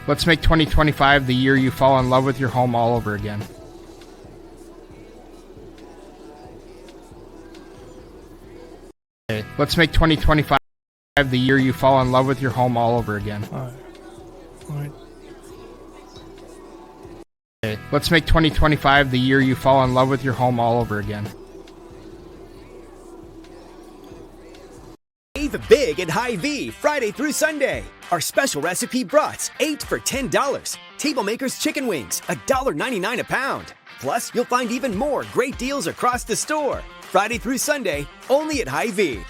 Let's make 2025 the year you fall in love with your home all over again. Let's make 2025 the year you fall in love with your home all over again. All right. Let's make 2025 the year you fall in love with your home all over again. Save big at Hy-Vee Friday through Sunday. Our special recipe brats, 8 for $10. Table Makers chicken wings, $1.99 a pound. Plus, you'll find even more great deals across the store. Friday through Sunday, only at Hy-Vee.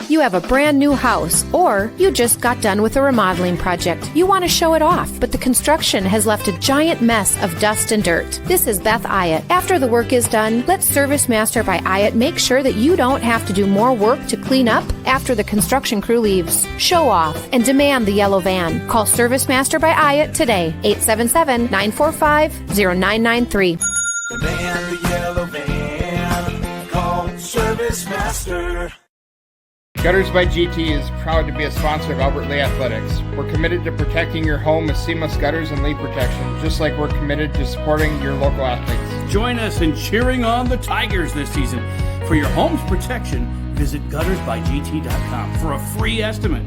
You have a brand new house, or you just got done with a remodeling project. You want to show it off, but the construction has left a giant mess of dust and dirt. This is Beth Ayatt. After the work is done, let Service Master by Ayatt make sure that you don't have to do more work to clean up after the construction crew leaves. Show off and demand the yellow van. Call Service Master by Ayatt today, 877-945-0993. Demand the yellow van. Call Service Master. Gutters by GT is proud to be a sponsor of Albert LEA Athletics. We're committed to protecting your home with seamless gutters and leak protection, just like we're committed to supporting your local athletes. Join us in cheering on the Tigers this season. For your home's protection, visit guttersbygt.com for a free estimate.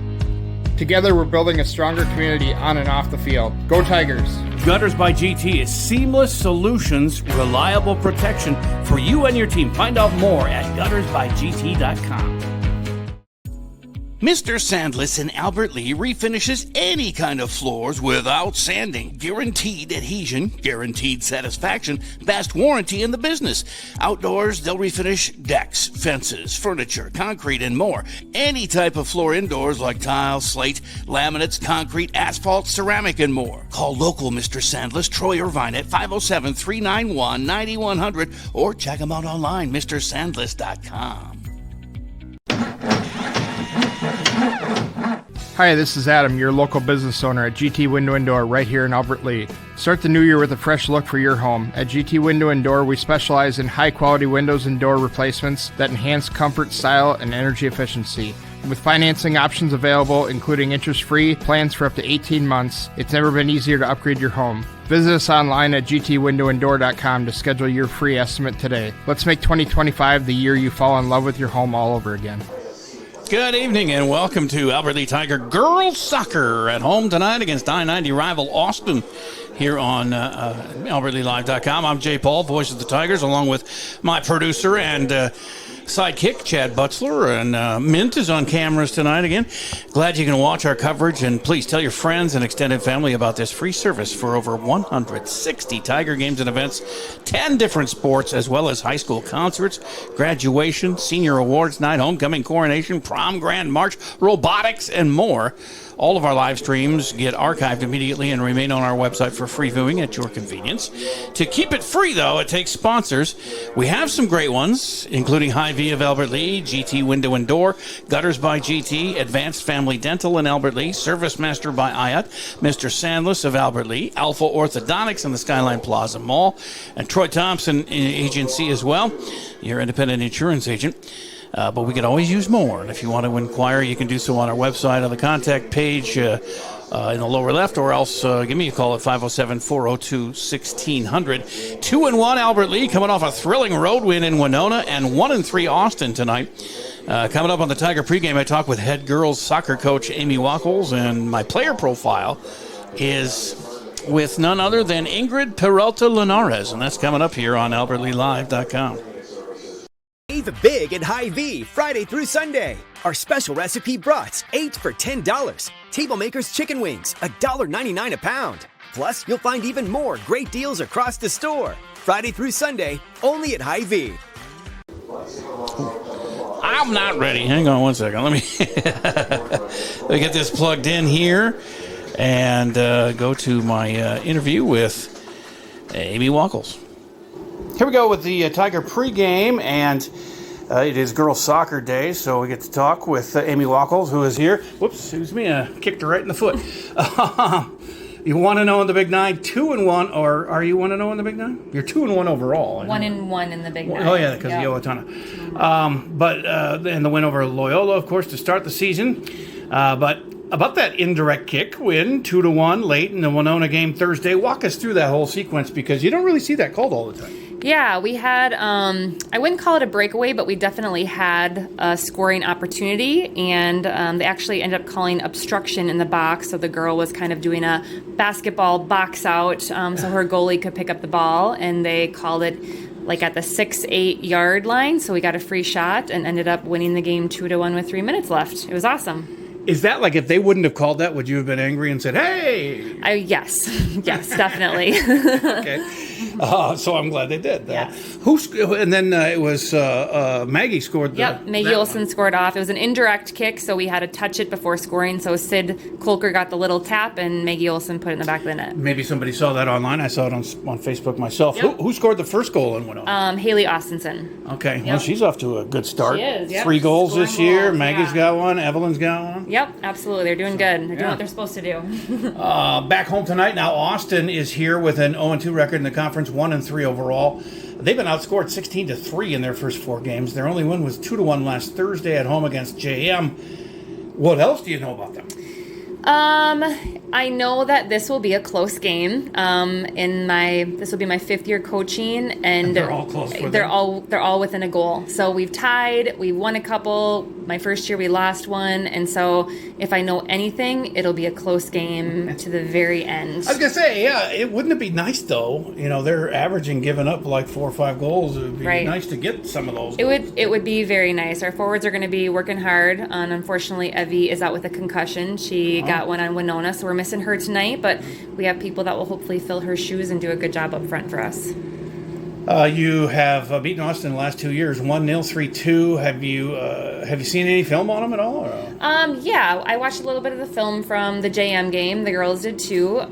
Together, we're building a stronger community on and off the field. Go Tigers! Gutters by GT is seamless solutions, reliable protection for you and your team. Find out more at guttersbygt.com. Mr. Sandless in Albert Lea refinishes any kind of floors without sanding. Guaranteed adhesion, guaranteed satisfaction, best warranty in the business. Outdoors, they'll refinish decks, fences, furniture, concrete, and more. Any type of floor indoors like tile, slate, laminates, concrete, asphalt, ceramic, and more. Call local Mr. Sandless, Troy Irvine at 507-391-9100 or check him out online, mrsandless.com. Hi, this is Adam, your local business owner at GT Window and Door right here in Albert Lea. Start the new year with a fresh look for your home. At GT Window and Door, we specialize in high-quality windows and door replacements that enhance comfort, style, and energy efficiency. With financing options available, including interest-free plans for up to 18 months, it's never been easier to upgrade your home. Visit us online at gtwindowanddoor.com to schedule your free estimate today. Let's make 2025 the year you fall in love with your home all over again. Good evening and welcome to Albert Lea Tiger Girls Soccer at home tonight against I-90 rival Austin here on AlbertLeaLive.com. I'm Jay Paul, voice of the Tigers, along with my producer and sidekick, Chad Butzler, and Mint is on cameras tonight again. Glad you can watch our coverage, and please tell your friends and extended family about this free service for over 160 Tiger games and events, 10 different sports, as well as high school concerts, graduation, senior awards night, homecoming, coronation, prom, grand march, robotics, and more. All of our live streams get archived immediately and remain on our website for free viewing at your convenience. To keep it free, though, it takes sponsors. We have some great ones, including Hy-Vee of Albert Lea, GT Window and Door, Gutters by GT, Advanced Family Dental in Albert Lea, Service Master by Ayatt, Mr. Sandless of Albert Lea, Alpha Orthodontics in the Skyline Plaza Mall, and Troy Thompson Agency as well, your independent insurance agent. But we could always use more. And if you want to inquire, you can do so on our website on the contact page in the lower left, or else give me a call at 507-402-1600. 2-1 Albert Lea coming off a thrilling road win in Winona, and 1-3 Austin tonight. Coming up on the Tiger pregame, I talk with head girls soccer coach Amy Wackles, and my player profile is with none other than Ingrid Peralta Linares, and that's coming up here on AlbertLeaLive.com. Save big at Hy-Vee Friday through Sunday. Our special recipe brats, 8 for $10. Table Makers chicken wings, $1.99 a pound. Plus, you'll find even more great deals across the store. Friday through Sunday, only at Hy-Vee. I'm not ready. Hang on one second. Let me get this plugged in here and go to my interview with Amy Wackles. Here we go with the Tiger pregame, and it is girls soccer day, so we get to talk with Amy Wackles, who is here. Whoops, excuse me, I kicked her right in the foot. You want to know in the Big Nine, 2-1, or are you 1-0 in the Big Nine? You're 2-1 overall. 1-1 in the Big Nine. Oh yeah, because of Owatonna. And the win over Loyola, of course, to start the season. But About that indirect kick win, 2-1 late in the Winona game Thursday. Walk us through that whole sequence because you don't really see that called all the time. Yeah, we had, I wouldn't call it a breakaway, but we definitely had a scoring opportunity, and they actually ended up calling obstruction in the box, so the girl was kind of doing a basketball box out, so her goalie could pick up the ball, and they called it like at the 6-8 yard line, so we got a free shot and ended up winning the game 2-1 with 3 minutes left. It was awesome. Is that like if they wouldn't have called that, would you have been angry and said, hey? Yes, yes, definitely. Okay. So I'm glad they did. Yes. And then it was Maggie scored the... Yep, Maggie Olson scored off. It was an indirect kick, so we had to touch it before scoring. So Sid Kolker got the little tap, and Maggie Olson put it in the back of the net. Maybe somebody saw that online. I saw it on Facebook myself. Yep. Who scored the first goal in Winona? Haley Austinson. Okay, well, she's off to a good start. She is, yep. 3 goals Scoring this year. goals, Maggie's got one. Evelyn's got one. Yep, absolutely. They're doing good. They're doing what they're supposed to do. Back home tonight. Now Austin is here with an 0-2 record in the conference, 1-3 overall. They've been outscored 16-3 in their first 4 games. Their only win was 2-1 last Thursday at home against JM. What else do you know about them? I know that this will be a close game. This will be my 5th year coaching, and they're all close. They're all within a goal. So we've tied. We won a couple. My first year we lost one, and so if I know anything, it'll be a close game to the very end. I was gonna say, wouldn't it be nice though? You know, they're averaging giving up like 4 or 5 goals. It would be nice to get some of those. It would be very nice. Our forwards are going to be working hard. And unfortunately, Evie is out with a concussion. She got one on Winona, so we're missing her tonight. But we have people that will hopefully fill her shoes and do a good job up front for us. You have beaten Austin in the last 2 years, 1-0, 3-2. Have you seen any film on them at all? Yeah, I watched a little bit of the film from the JM game. The girls did too.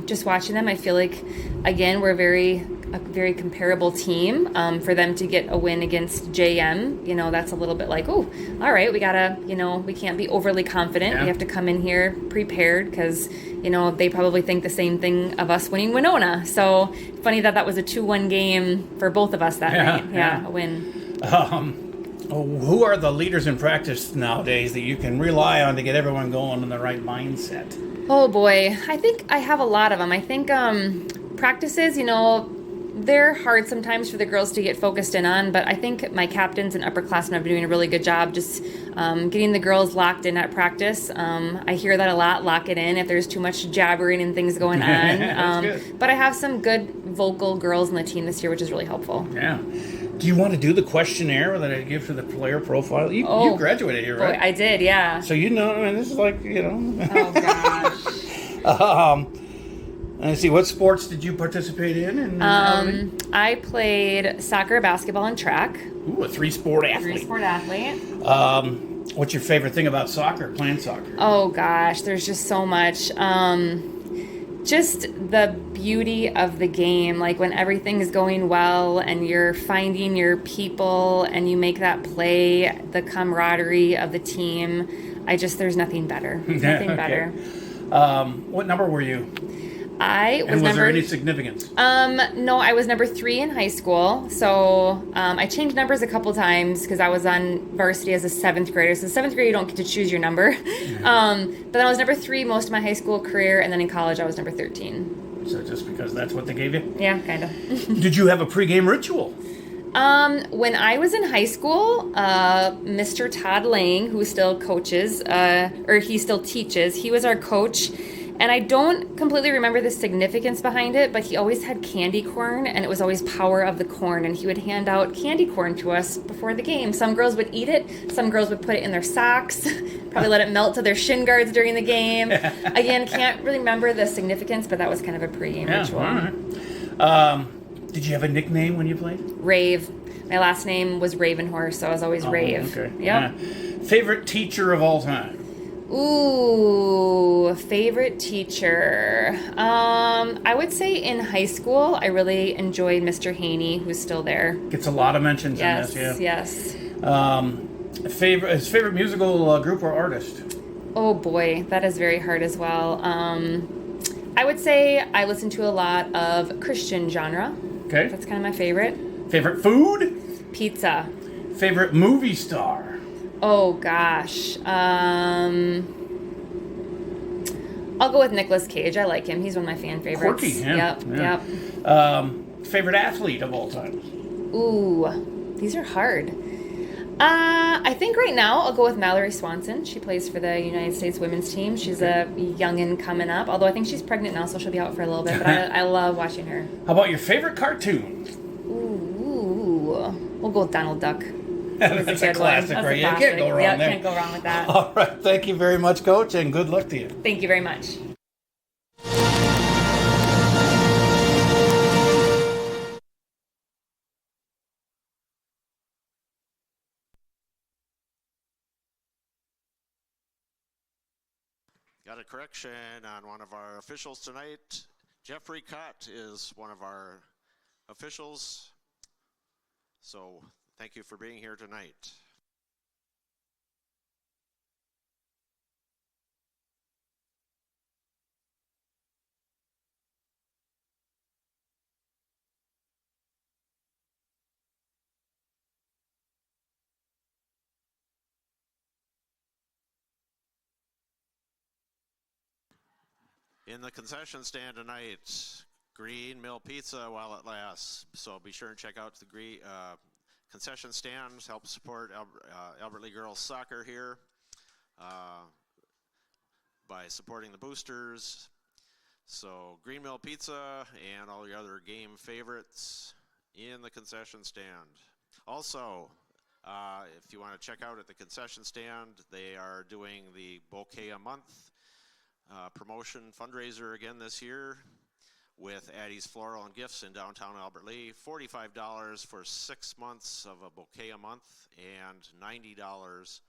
Just watching them, I feel like, again, we're a very comparable team. For them to get a win against JM, that's a little bit like, oh, all right, we gotta, we can't be overly confident. Yeah. We have to come in here prepared because, they probably think the same thing of us winning Winona. So funny that was a 2-1 game for both of us that night. Yeah, a win. Who are the leaders in practice nowadays that you can rely on to get everyone going in the right mindset? Oh boy, I think I have a lot of them. I think practices, they're hard sometimes for the girls to get focused in on, but I think my captains and upperclassmen have been doing a really good job just getting the girls locked in at practice. I hear that a lot, lock it in if there's too much jabbering and things going on. But I have some good vocal girls on the team this year, which is really helpful. Yeah. Do you want to do the questionnaire that I give for the player profile? You graduated here, right? Boy, I did, yeah. So this is like, Oh, gosh. Let's see, what sports did you participate in? I played soccer, basketball, and track. Ooh, a 3-sport athlete. 3-sport athlete. What's your favorite thing about soccer, playing soccer? Oh, gosh, there's just so much. Just the beauty of the game, like when everything is going well and you're finding your people and you make that play, the camaraderie of the team. There's nothing better. Nothing better. What number were you? Was there any significance? No, I was number 3 in high school. So I changed numbers a couple times because I was on varsity as a 7th grader. So 7th grade, you don't get to choose your number. But then I was number 3 most of my high school career, and then in college I was number 13. So just because that's what they gave you? Yeah, kind of. Did you have a pregame ritual? When I was in high school, Mr. Todd Lang, who still coaches, or he still teaches, he was our coach. And I don't completely remember the significance behind it, but he always had candy corn, and it was always power of the corn. And he would hand out candy corn to us before the game. Some girls would eat it. Some girls would put it in their socks, probably let it melt to their shin guards during the game. Again, can't really remember the significance, but that was kind of a pregame ritual. All right. Did you have a nickname when you played? Rave. My last name was Ravenhorse, so I was always Rave. Okay. Yep. Favorite teacher of all time? Ooh, favorite teacher. I would say in high school, I really enjoyed Mr. Haney, who's still there. Gets a lot of mentions in this, yeah. Yes. Favorite musical group or artist? Oh boy, that is very hard as well. I would say I listen to a lot of Christian genre. Okay. That's kind of my favorite. Favorite food? Pizza. Favorite movie star? Oh gosh. I'll go with Nicolas Cage. I like him. He's one of my fan favorites. Quirky, yeah. Yep. Favorite athlete of all time? Ooh, these are hard. I think right now I'll go with Mallory Swanson. She plays for the United States women's team. She's a youngin' coming up, although I think she's pregnant now, so she'll be out for a little bit. But I love watching her. How about your favorite cartoon? Ooh, we'll go with Donald Duck. That's a classic, right? You can't go wrong there. Can't go wrong with that. All right, thank you very much, Coach, and good luck to you. Thank you very much. Got a correction on one of our officials tonight. Jeffrey Cott is one of our officials. So thank you for being here tonight. In the concession stand tonight, Green Mill Pizza while it lasts. So be sure and check out the concession stands. Help support Albert Lee Girls Soccer here by supporting the boosters. So Green Mill Pizza and all your other game favorites in the concession stand. Also, if you want to check out at the concession stand, they are doing the Bouquet a Month promotion fundraiser again this year with Addie's Floral and Gifts in downtown Albert Lea. $45 for 6 months of a bouquet a month and $90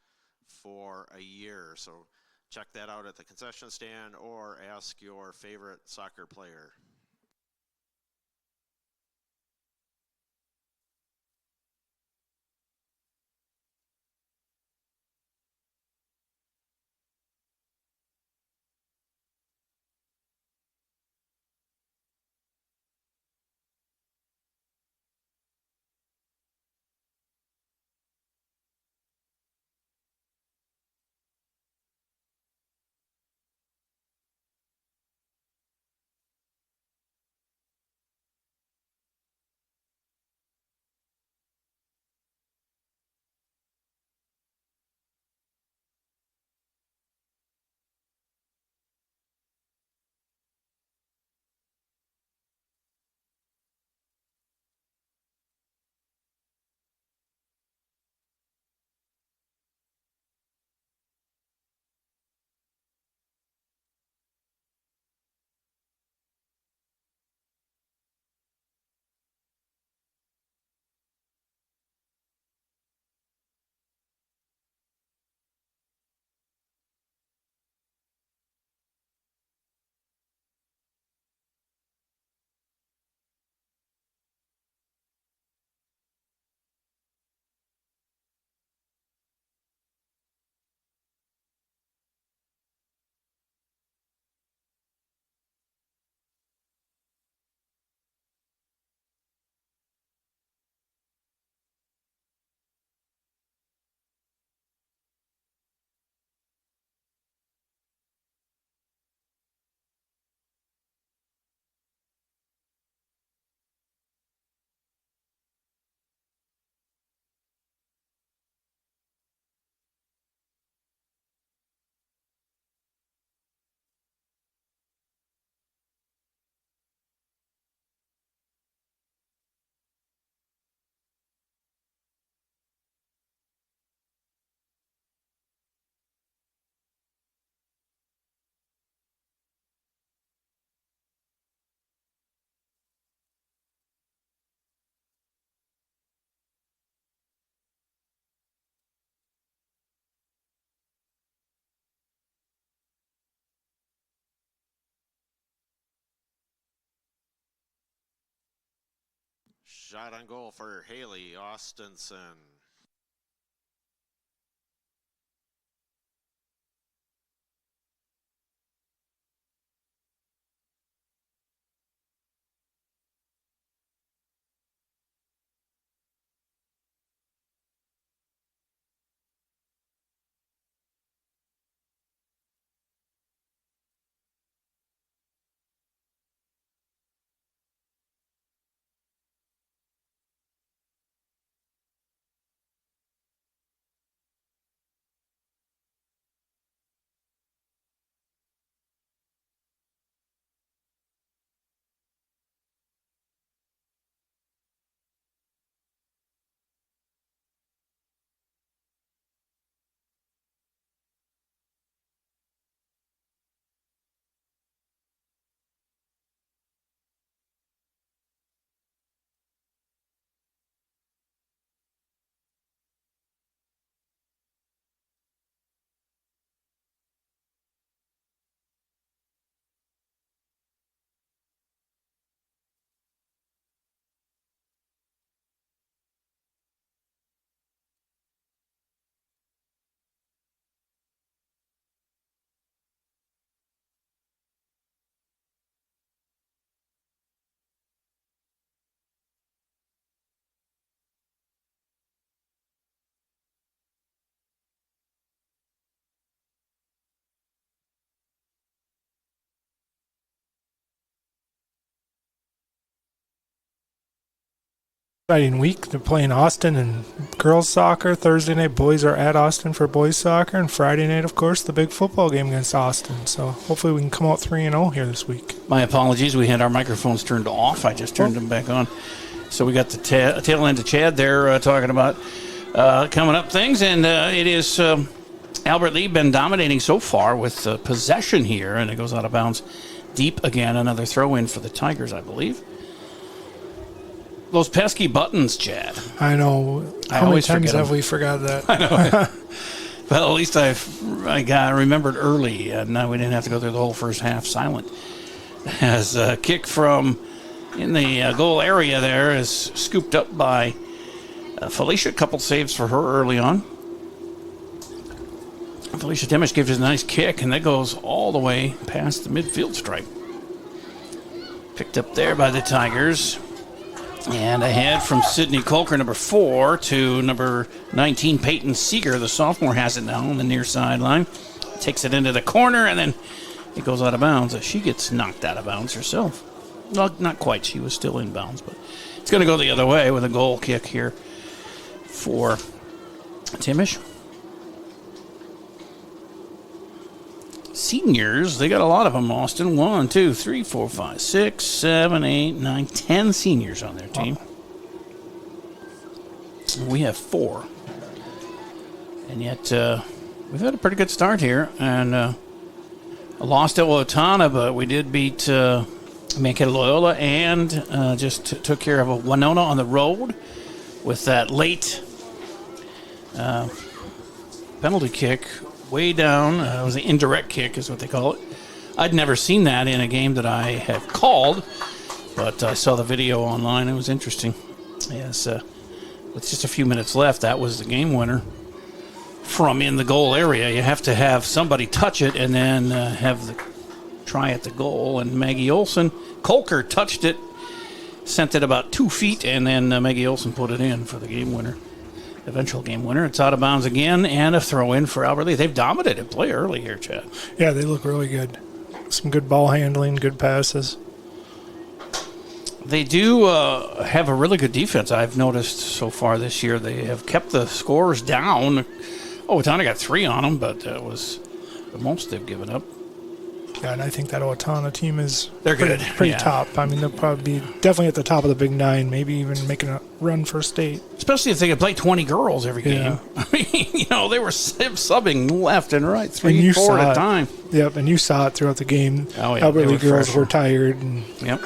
for a year. So check that out at the concession stand or ask your favorite soccer player. Shot on goal for Haley Austinson. Exciting week. They're playing Austin and girls soccer. Thursday night, boys are at Austin for boys soccer. And Friday night, of course, the big football game against Austin. So hopefully we can come out 3-0 here this week. My apologies. We had our microphones turned off. I just turned them back on. So we got the tail end of Chad there talking about coming up things. And it is Albert Lea been dominating so far with possession here. And it goes out of bounds deep again. Another throw in for the Tigers, I believe. Those pesky buttons, Chad. I know. How many times have we forgot that? I know. Well, at least I remembered early, and now we didn't have to go through the whole first half silent. As a kick from in the goal area there is scooped up by Felicia. A couple saves for her early on. Felicia Timish gives us a nice kick, and that goes all the way past the midfield stripe. Picked up there by the Tigers. And ahead from Sydney Colker, number 4, to number 19, Peyton Seeger. The sophomore has it now on the near sideline. Takes it into the corner, and then it goes out of bounds. She gets knocked out of bounds herself. Well, not quite. She was still in bounds, but it's going to go the other way with a goal kick here for Timish. Seniors, they got a lot of them, Austin. 1, 2, 3, 4, 5, 6, 7, 8, 9, 10 seniors on their team. We have 4. And yet, we've had a pretty good start here. And lost at Owatonna, but we did beat Mankato Loyola and just took care of a Winona on the road with that late penalty kick. Way down. It was an indirect kick is what they call it. I'd never seen that in a game that I have called, but I saw the video online. It was interesting. Yes, with just a few minutes left, that was the game winner from in the goal area. You have to have somebody touch it and then have the try at the goal. And Maggie Olson, Colker touched it, sent it about 2 feet, and then Maggie Olson put it in for the game winner. Eventual game winner. It's out of bounds again, and a throw in for Albert Lea. They've dominated play early here, Chad. Yeah, they look really good. Some good ball handling, good passes. They do have a really good defense. I've noticed so far this year. They have kept the scores down. Owatonna got 3 on them, but that was the most they've given up. Yeah, and I think that Owatonna team is pretty top. I mean, they'll probably be definitely at the top of the Big 9, maybe even making a run for state. Especially if they could play 20 girls every game. Yeah. I mean, they were subbing left and right, 3, 4 at a time. Yep, and you saw it throughout the game. Oh, yeah, Albert Lea girls were tired. And yep.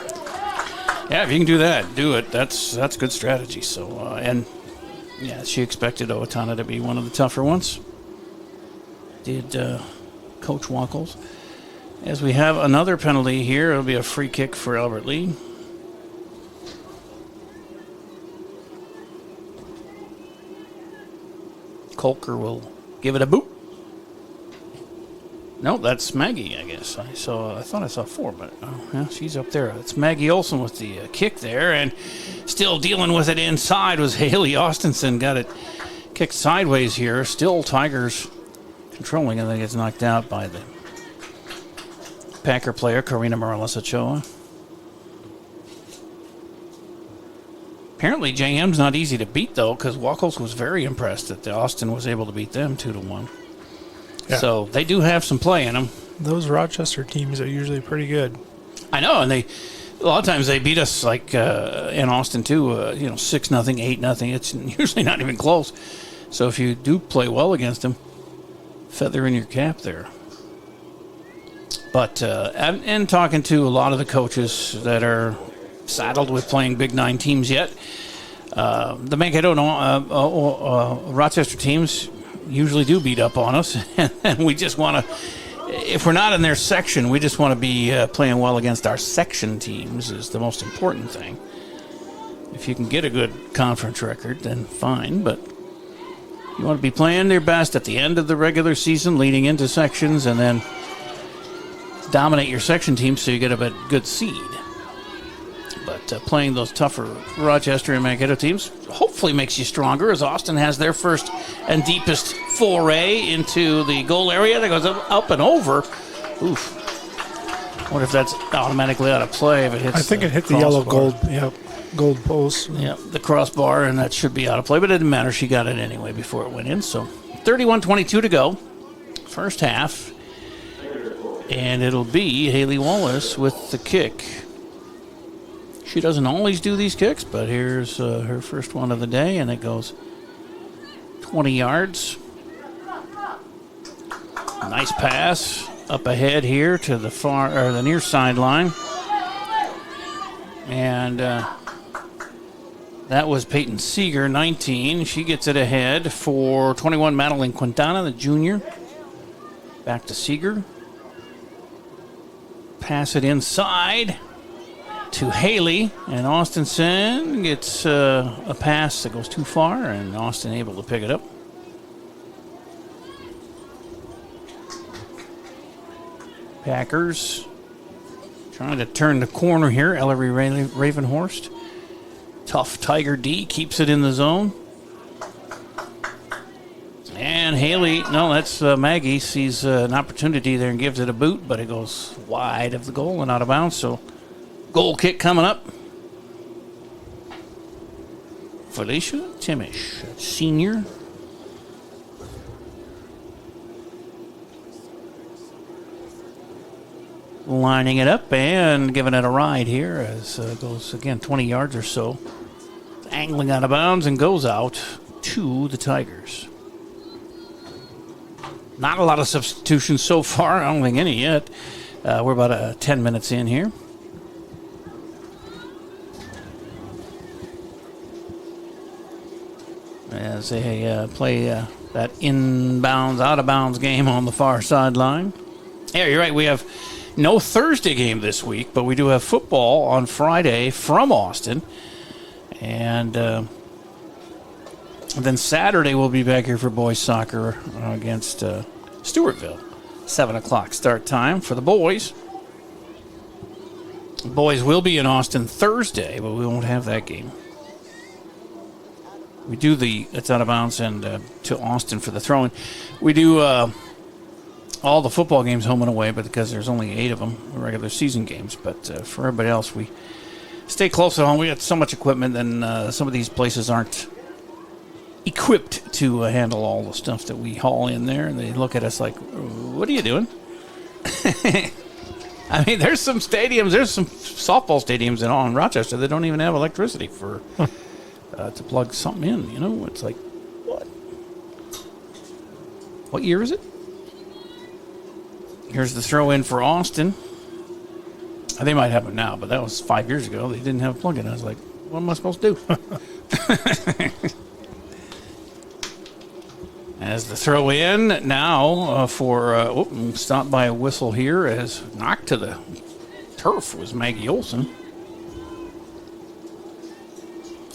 Yeah, if you can do that, do it. That's good strategy. So, and yeah, she expected Owatonna to be one of the tougher ones. Did Coach Wackles. As we have another penalty here, it'll be a free kick for Albert Lea. Colker will give it a boot. No, that's Maggie, I guess. I thought I saw 4, but yeah, she's up there. It's Maggie Olson with the kick there, and still dealing with it inside was Haley Austinson. Got it kicked sideways here. Still Tigers controlling, and then gets knocked out by the Packer player, Karina Morales-Ochoa. Apparently, JM's not easy to beat, though, because Wackles was very impressed that Austin was able to beat them 2-1. Yeah. So they do have some play in them. Those Rochester teams are usually pretty good. I know, and a lot of times they beat us like in Austin, too, 6-0, 8-0. It's usually not even close. So if you do play well against them, feather in your cap there. But and talking to a lot of the coaches that are saddled with playing Big 9 teams yet, the Mankato Rochester teams usually do beat up on us, and we just want to, if we're not in their section, we just want to be playing well against our section teams is the most important thing. If you can get a good conference record, then fine, but you want to be playing their best at the end of the regular season, leading into sections, and then dominate your section team so you get a good seed. But playing those tougher Rochester and Mankato teams hopefully makes you stronger, as Austin has their first and deepest foray into the goal area that goes up and over. Oof. I wonder if that's automatically out of play if it hits. I think it hit the yellow gold. Yep. gold post. Yeah, the crossbar, and that should be out of play, but it didn't matter. She got it anyway before it went in. So 31-22 to go, first half. And it'll be Haley Wallace with the kick. She doesn't always do these kicks, but here's her first one of the day, and it goes 20 yards. Nice pass up ahead here to the the near sideline. And that was Peyton Seeger, 19. She gets it ahead for 21, Madeline Quintana, the junior. Back to Seeger. Pass it inside to Haley, and Austinson gets a pass that goes too far, and Austin able to pick it up. Packers trying to turn the corner here. Ellery Ravenhorst. Tough Tiger D keeps it in the zone. And Haley, no, that's Maggie, sees an opportunity there and gives it a boot, but it goes wide of the goal and out of bounds. So goal kick coming up. Felicia Timish, senior. Lining it up and giving it a ride here as it goes, again, 20 yards or so. Angling out of bounds and goes out to the Tigers. Not a lot of substitutions so far. I don't think any yet. We're about 10 minutes in here. As they play that inbounds, out-of-bounds game on the far sideline. Yeah, you're right. We have no Thursday game this week, but we do have football on Friday from Austin. And then Saturday we'll be back here for boys soccer against Stewartville. 7 o'clock start time for the boys. The boys will be in Austin Thursday, but we won't have that game. We do it's out of bounds and to Austin for the throw-in. We do all the football games home and away, but because there's only 8 of them, regular season games. But for everybody else, we stay close at home. We got so much equipment, and some of these places aren't equipped to handle all the stuff that we haul in there, and they look at us like, what are you doing? I mean, there's some stadiums, there's some softball stadiums in Rochester that don't even have electricity for to plug something in, you know? It's like, what? What year is it? Here's the throw in for Austin. They might have it now, but that was 5 years ago. They didn't have a plug-in. I was like, what am I supposed to do? As the throw in now stopped by a whistle here as knocked to the turf was Maggie Olson.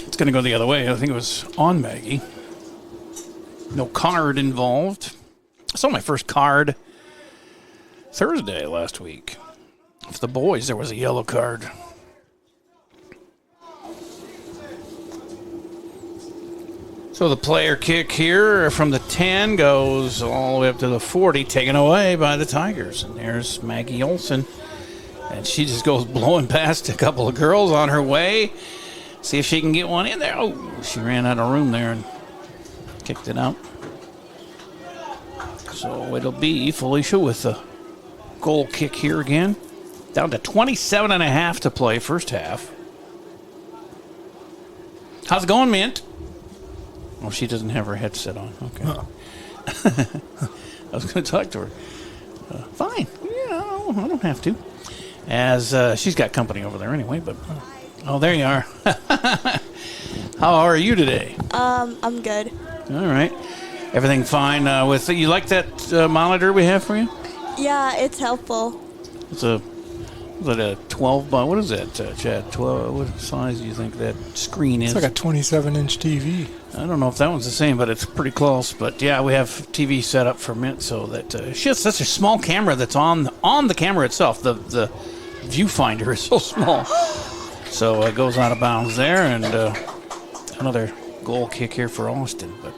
It's going to go the other way. I think it was on Maggie. No card involved. I saw my first card Thursday last week. For the boys, there was a yellow card. So the player kick here from the 10 goes all the way up to the 40, taken away by the Tigers. And there's Maggie Olson. And she just goes blowing past a couple of girls on her way. See if she can get one in there. Oh, she ran out of room there and kicked it out. So it'll be Felicia with the goal kick here again. Down to 27.5 to play first half. How's it going, Mint? Oh, she doesn't have her headset on. Okay. I was going to talk to her. Fine. Yeah, I don't have to. As she's got company over there anyway, but... Oh, there you are. How are you today? I'm good. All right. Everything fine with... You like that monitor we have for you? Yeah, it's helpful. It's a 12 by... What is that, Chad? 12... What size do you think that screen is? It's like a 27-inch TV. I don't know if that one's the same, but it's pretty close. But, yeah, we have TV set up for Mint so that... she has such a small camera that's on the camera itself. The viewfinder is so small. So it goes out of bounds there, and another goal kick here for Austin. But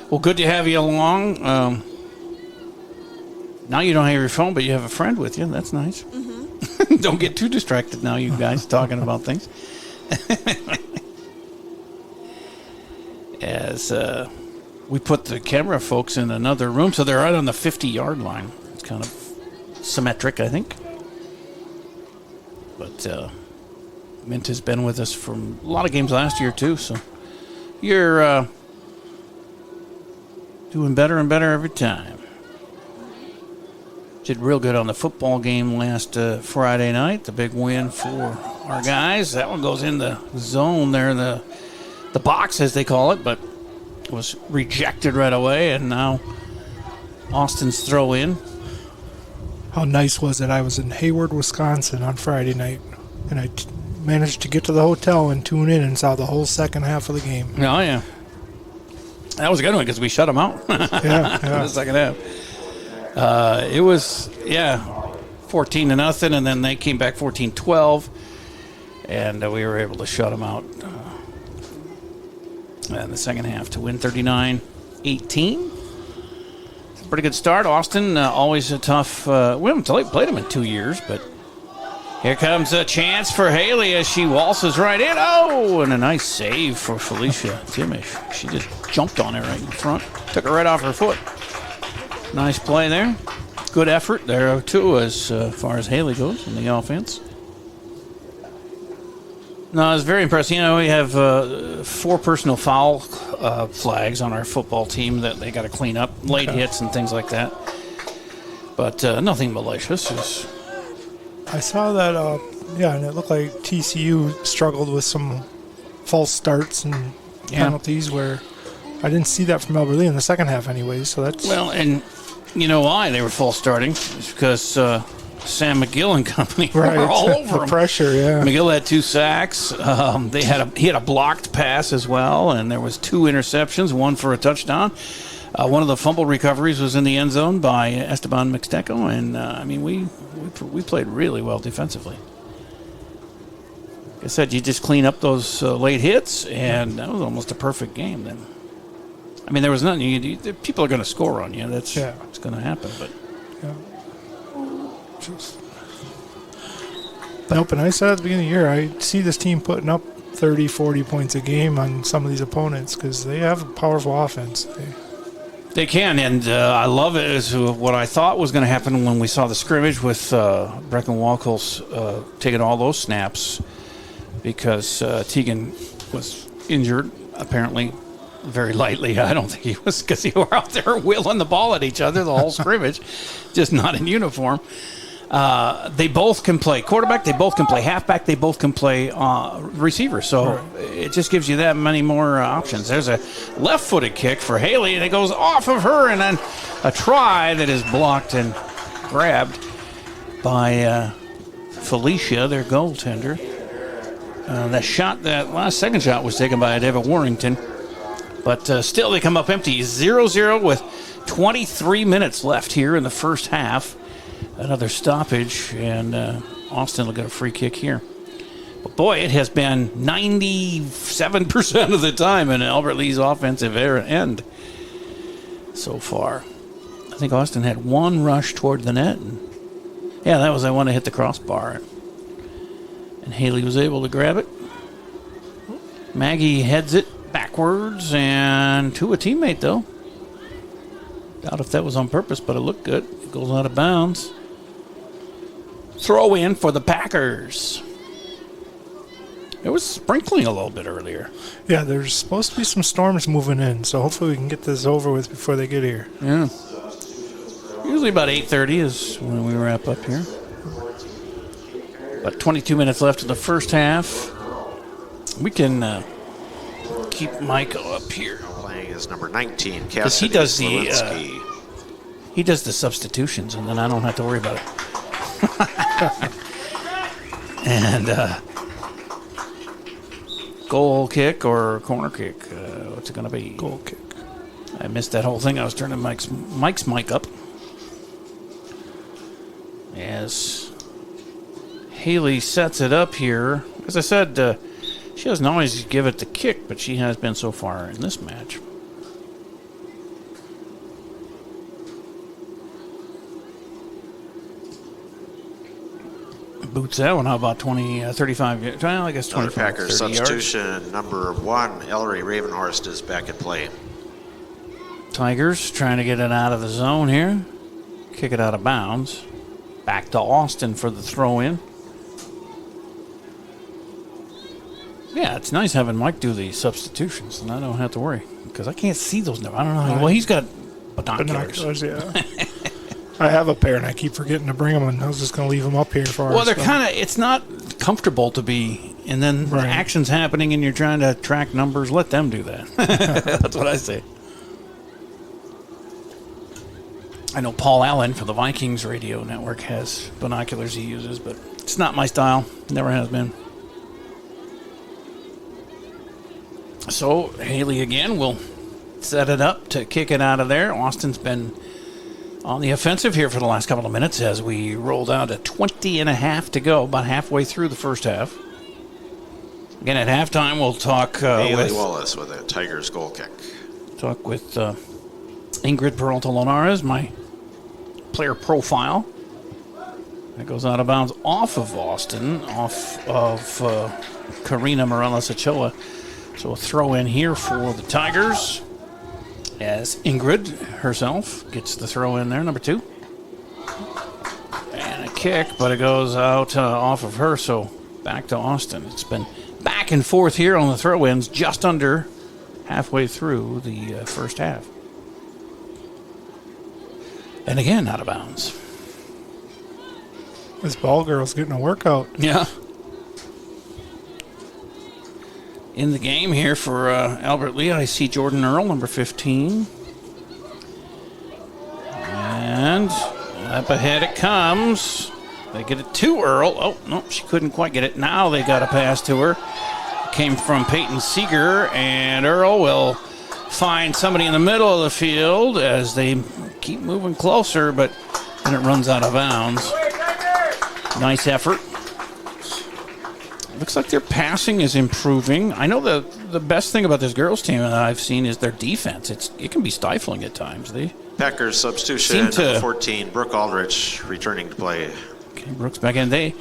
well, good to have you along. Now you don't have your phone, but you have a friend with you. That's nice. Mm-hmm. Don't get too distracted now, you guys, talking about things. As we put the camera folks in another room, so they're right on the 50-yard line. It's kind of symmetric, I think. But Mint has been with us from a lot of games last year, too, so you're doing better and better every time. Did real good on the football game last Friday night. The big win for our guys. That one goes in the zone there, the box, as they call it, but was rejected right away, and now Austin's throw in. How nice was it? I was in Hayward, Wisconsin on Friday night, and I managed to get to the hotel and tune in and saw the whole second half of the game. Oh, yeah. That was a good one because we shut them out in the second half. It was, 14-0, and then they came back 14-12, and we were able to shut them out in the second half to win 39-18. It's a pretty good start. Austin, always a tough, we haven't played them in 2 years, but here comes a chance for Haley as she waltzes right in. Oh, and a nice save for Felicia Timish. She just jumped on it right in front, took her right off her foot. Nice play there. Good effort there, too, as far as Haley goes in the offense. No, I was very impressed. You know, we have 4 personal foul flags on our football team that they got to clean up, late hits and things like that. But nothing malicious. I saw that, and it looked like TCU struggled with some false starts and penalties where I didn't see that from Albert Lea in the second half anyways, so that's... Well, and you know why they were false starting? It's because Sam McGill and company were all over them. Pressure, yeah. McGill had 2 sacks. He had a blocked pass as well, and there was 2 interceptions, 1 for a touchdown. One of the fumble recoveries was in the end zone by Esteban Mixteco, and we played really well defensively. Like I said, you just clean up those late hits, and that was almost a perfect game then. I mean, there was nothing. People are going to score on you. It's going to happen. But Nope, and I said at the beginning of the year, I see this team putting up 30, 40 points a game on some of these opponents because they have a powerful offense. They can, and I love it. Is what I thought was going to happen when we saw the scrimmage with Brecken Walkles taking all those snaps because Tegan was injured, apparently. Very lightly. I don't think he was, because they were out there wheeling the ball at each other the whole scrimmage, just not in uniform. They both can play quarterback. They both can play halfback. They both can play receiver. So it just gives you that many more options. There's a left-footed kick for Haley, and it goes off of her, and then a try that is blocked and grabbed by Felicia, their goaltender. That last second shot was taken by David Warrington. But still, they come up empty. 0-0 with 23 minutes left here in the first half. Another stoppage, and Austin will get a free kick here. But boy, it has been 97% of the time in Albert Lea's offensive end so far. I think Austin had 1 rush toward the net. And that was I want to hit the crossbar. And Haley was able to grab it. Maggie heads it backwards and to a teammate, though. Doubt if that was on purpose, but it looked good. It goes out of bounds. Throw in for the Packers. It was sprinkling a little bit earlier. Yeah, there's supposed to be some storms moving in, so hopefully we can get this over with before they get here. Yeah. Usually about 8:30 is when we wrap up here. About 22 minutes left in the first half. We can keep Michael up here. Playing is number 19, because he does the substitutions, and then I don't have to worry about it. And goal kick or corner kick? What's it going to be? Goal kick. I missed that whole thing. I was turning Mike's mic up. As Haley sets it up here. As I said, she doesn't always give it the kick, but she has been so far in this match. boots that one. How about 35? Well, I guess 25. Another Packers 30 substitution. Yards. Number 1, Ellery Ravenhorst is back in play. Tigers trying to get it out of the zone here. Kick it out of bounds. Back to Austin for the throw-in. Yeah, it's nice having Mike do the substitutions, and I don't have to worry because I can't see those numbers. I don't know. Well, he's got binoculars. Yeah. I have a pair, and I keep forgetting to bring them, and I was just going to leave them up here for us. Well, they're kind of, it's not comfortable to be, and then the action's happening, and you're trying to track numbers. Let them do that. That's what I say. I know Paul Allen for the Vikings radio network has binoculars he uses, but it's not my style. Never has been. So Haley again will set it up to kick it out of there. Austin's been on the offensive here for the last couple of minutes as we roll down to 20 and a half to go, about halfway through the first half. Again, at halftime, we'll talk Haley Wallace with a Tigers goal kick. Talk with Ingrid Peralta-Linares, my player profile. That goes out of bounds off of Austin, off of Karina Morales-Ochoa. So a throw in here for the Tigers as Ingrid herself gets the throw in there, number 2. And a kick, but it goes out off of her, so back to Austin. It's been back and forth here on the throw-ins, just under halfway through the first half. And again, out of bounds. This ball girl's getting a workout. Yeah. In the game here for Albert Lea, I see Jordan Earl, number 15. And up ahead it comes. They get it to Earl. Oh, no, she couldn't quite get it. Now they got a pass to her. Came from Peyton Seeger, and Earl will find somebody in the middle of the field as they keep moving closer, but then it runs out of bounds. Nice effort. Looks like their passing is improving. I know the best thing about this girls team that I've seen is their defense. It can be stifling at times. Packers substitution, number 14, Brooke Aldrich returning to play. Okay, Brooks back in. They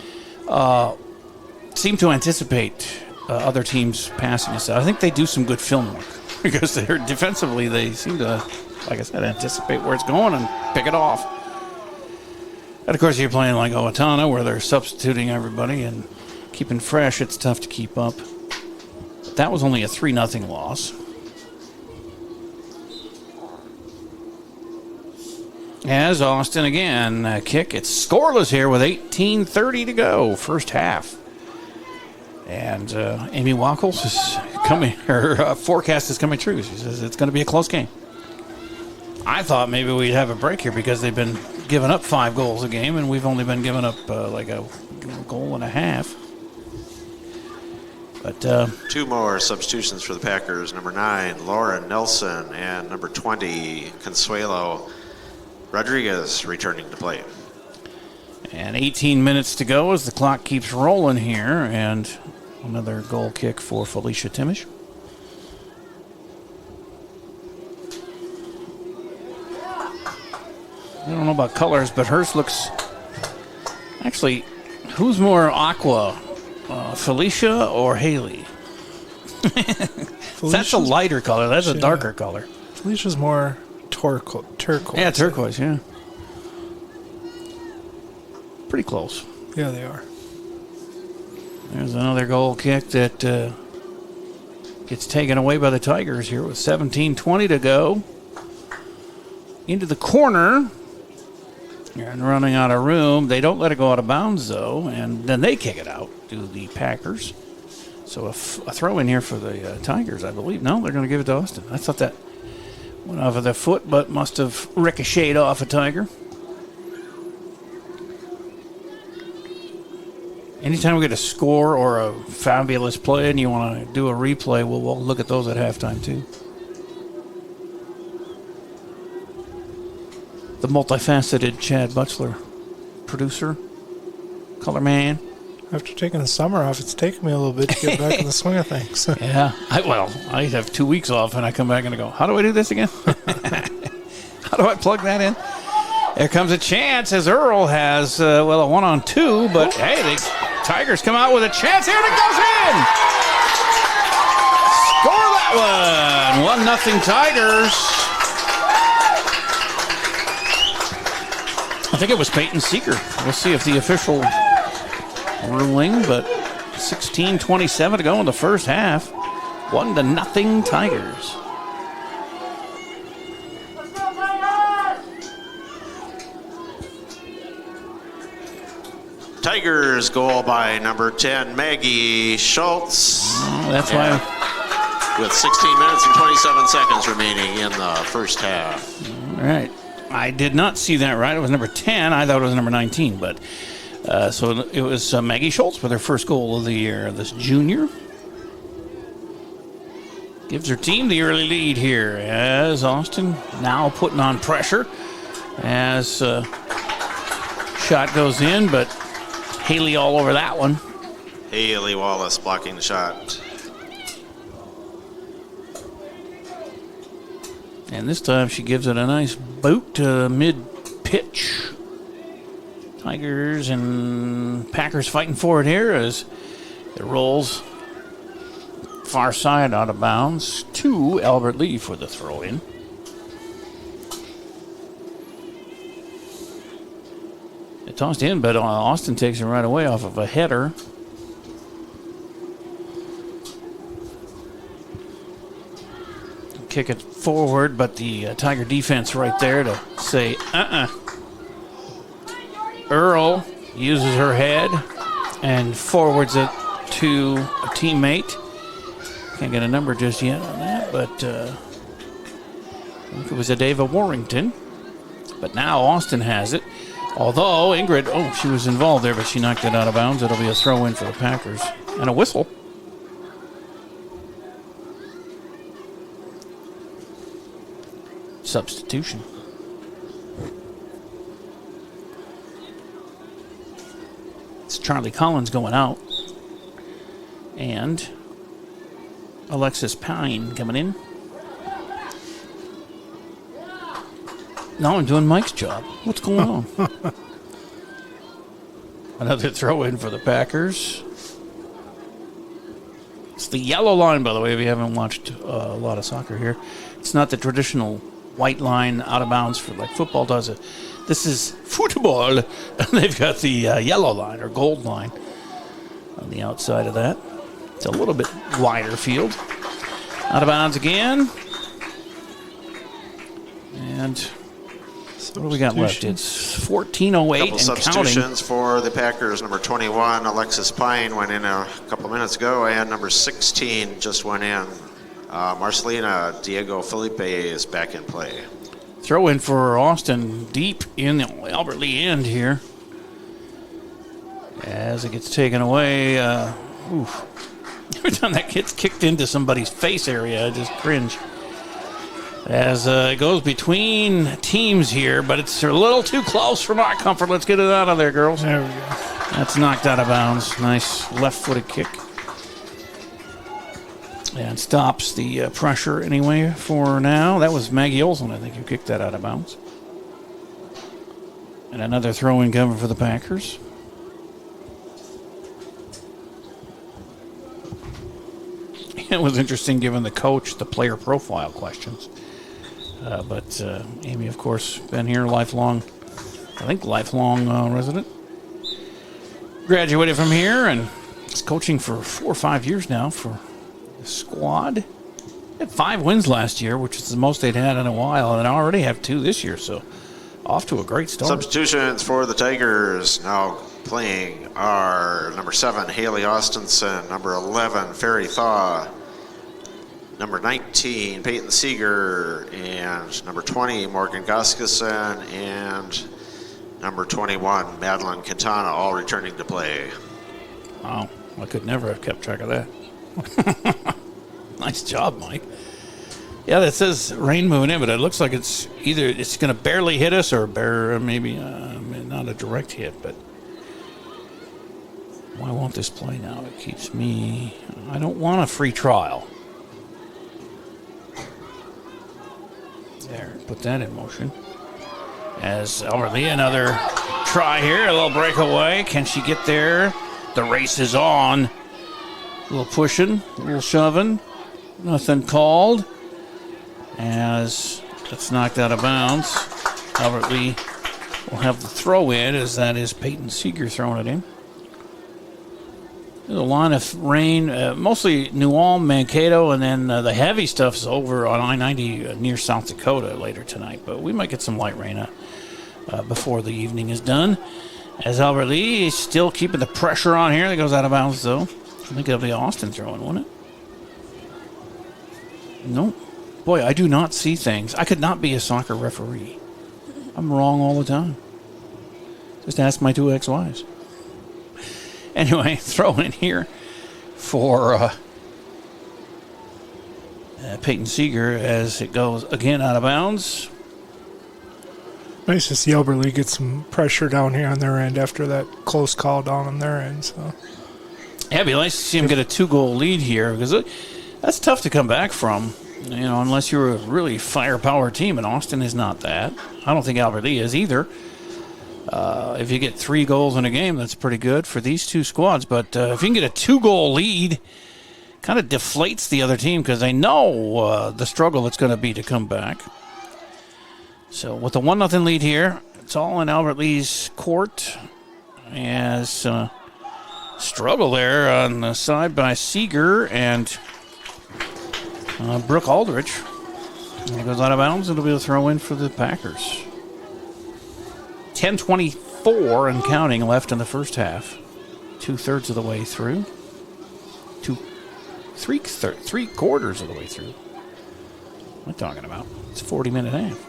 seem to anticipate other teams passing us. I think they do some good film work because they're defensively they seem to, like I said, anticipate where it's going and pick it off. And of course, you're playing like Owatonna where they're substituting everybody and keeping fresh, it's tough to keep up. That was only a 3-0 loss. As Austin again, kick. It's scoreless here with 18:30 to go, first half. And Amy Wackles is coming, her forecast is coming true. She says it's going to be a close game. I thought maybe we'd have a break here because they've been giving up 5 goals a game, and we've only been giving up like a goal and a half. But 2 more substitutions for the Packers. Number 9, Lauren Nelson, and number 20, Consuelo Rodriguez returning to play. And 18 minutes to go as the clock keeps rolling here, and another goal kick for Felicia Timish. I don't know about colors, but hers looks... Actually, who's more aqua? Felicia or Haley? That's a lighter color. That's a darker color. Felicia's more turquoise. Yeah, turquoise, yeah. Pretty close. Yeah, they are. There's another goal kick that gets taken away by the Tigers here with 17:20 to go. Into the corner. And running out of room. They don't let it go out of bounds, though, and then they kick it out to the Packers. So a throw in here for the Tigers, I believe. No, they're going to give it to Austin. I thought that went off of their foot, but must have ricocheted off a Tiger. Anytime we get a score or a fabulous play and you want to do a replay, we'll look at those at halftime, too. The multifaceted Chad Butchler, producer, color man. After taking the summer off, it's taken me a little bit to get back in the swing of things. Yeah. I have 2 weeks off, and I come back and I go, how do I do this again? How do I plug that in? There comes a chance as Earl has, a 1-on-2, but hey, the Tigers come out with a chance here and it goes in! Score that one! 1-0 Tigers. I think it was Peyton Seeger. We'll see if the official ruling, but 16:27 to go in the first half. 1-0 Tigers. Tigers goal by number 10, Maggie Schultz. Oh, that's why. With 16 minutes and 27 seconds remaining in the first half. All right. I did not see that right. It was number 10. I thought it was number 19. But so it was Maggie Schultz with her first goal of the year. This junior gives her team the early lead here as Austin now putting on pressure as shot goes in, but Haley all over that one. Haley Wallace blocking the shot. And this time she gives it a nice boot to mid-pitch. Tigers and Packers fighting for it here as it rolls far side out of bounds to Albert Lee for the throw-in. It tossed in, but Austin takes it right away off of a header. Kick it forward, but the Tiger defense right there to say, Earl uses her head and forwards it to a teammate. Can't get a number just yet on that, but I think it was a Dava Warrington. But now Austin has it. Although Ingrid, she was involved there, but she knocked it out of bounds. It'll be a throw-in for the Packers. And a whistle. Substitution. It's Charlie Collins going out. And Alexis Pine coming in. No, I'm doing Mike's job. What's going on? Another throw-in for the Packers. It's the yellow line, by the way, if you haven't watched a lot of soccer here. It's not the traditional white line out of bounds for like football does it. This is football, and they've got the yellow line or gold line on the outside of that. It's a little bit wider field. Out of bounds again. And what do we got left? It's 14:08 Couple and substitutions counting. for the Packers. Number 21, Alexis Pine, went in a couple minutes ago, and number 16 just went in. Marcelina Diego Felipe is back in play. Throw in for Austin deep in the Albert Lee end here. As it gets taken away. Every time that gets kicked into somebody's face area, I just cringe. As it goes between teams here, but it's a little too close for my comfort. Let's get it out of there, girls. There we go. That's knocked out of bounds. Nice left-footed kick. And stops the pressure anyway for now. That was Maggie Olson, I think, who kicked that out of bounds. And another throw-in coming for the Packers. It was interesting giving the coach the player profile questions. But Amy, of course, been here lifelong resident. Graduated from here and is coaching for 4 or 5 years now for the squad. Had 5 wins last year, which is the most they'd had in a while, and already have 2 this year, so off to a great start. Substitutions for the Tigers now playing are number 7, Haley Austinson, number 11, Ferry Thaw, number 19, Peyton Seeger, and number 20, Morgan Gustafson, and number 21, Madeline Quintana, all returning to play. Wow, I could never have kept track of that. Nice job, Mike. Yeah, that says rain moving in, but it looks like it's either it's going to barely hit us or maybe not a direct hit, but why won't this play now? It keeps me... I don't want a free trial. There, put that in motion. As Albert Lee, another try here, a little breakaway. Can she get there? The race is on. A little pushing, a little shoving. Nothing called. As it's knocked out of bounds. Albert Lee will have the throw in, as that is Peyton Seeger throwing it in. There's a line of rain, mostly New Ulm, Mankato, and then the heavy stuff's over on I-90 near South Dakota later tonight. But we might get some light rain before the evening is done. As Albert Lee is still keeping the pressure on here. That goes out of bounds, though. I think it'll be Austin throwing, won't it? Nope. Boy, I do not see things. I could not be a soccer referee. I'm wrong all the time. Just ask my two ex-wives. Anyway, throw in here for Peyton Seeger as it goes again out of bounds. Nice to see Albert Lee get some pressure down here on their end after that close call down on their end. So. Yeah, it'd be nice to see him get a 2-goal lead here, because that's tough to come back from, unless you're a really firepower team, and Austin is not that. I don't think Albert Lee is either. If you get 3 goals in a game, that's pretty good for these two squads. But if you can get a 2-goal lead, kind of deflates the other team because they know the struggle it's going to be to come back. So with the 1-0 lead here, it's all in Albert Lee's court. As struggle there on the side by Seeger and Brooke Aldrich. And it goes out of bounds. It'll be a throw in for the Packers. 10:24 and counting left in the first half. 2/3 of the way through. Three quarters of the way through. What am I talking about? It's a 40-minute half.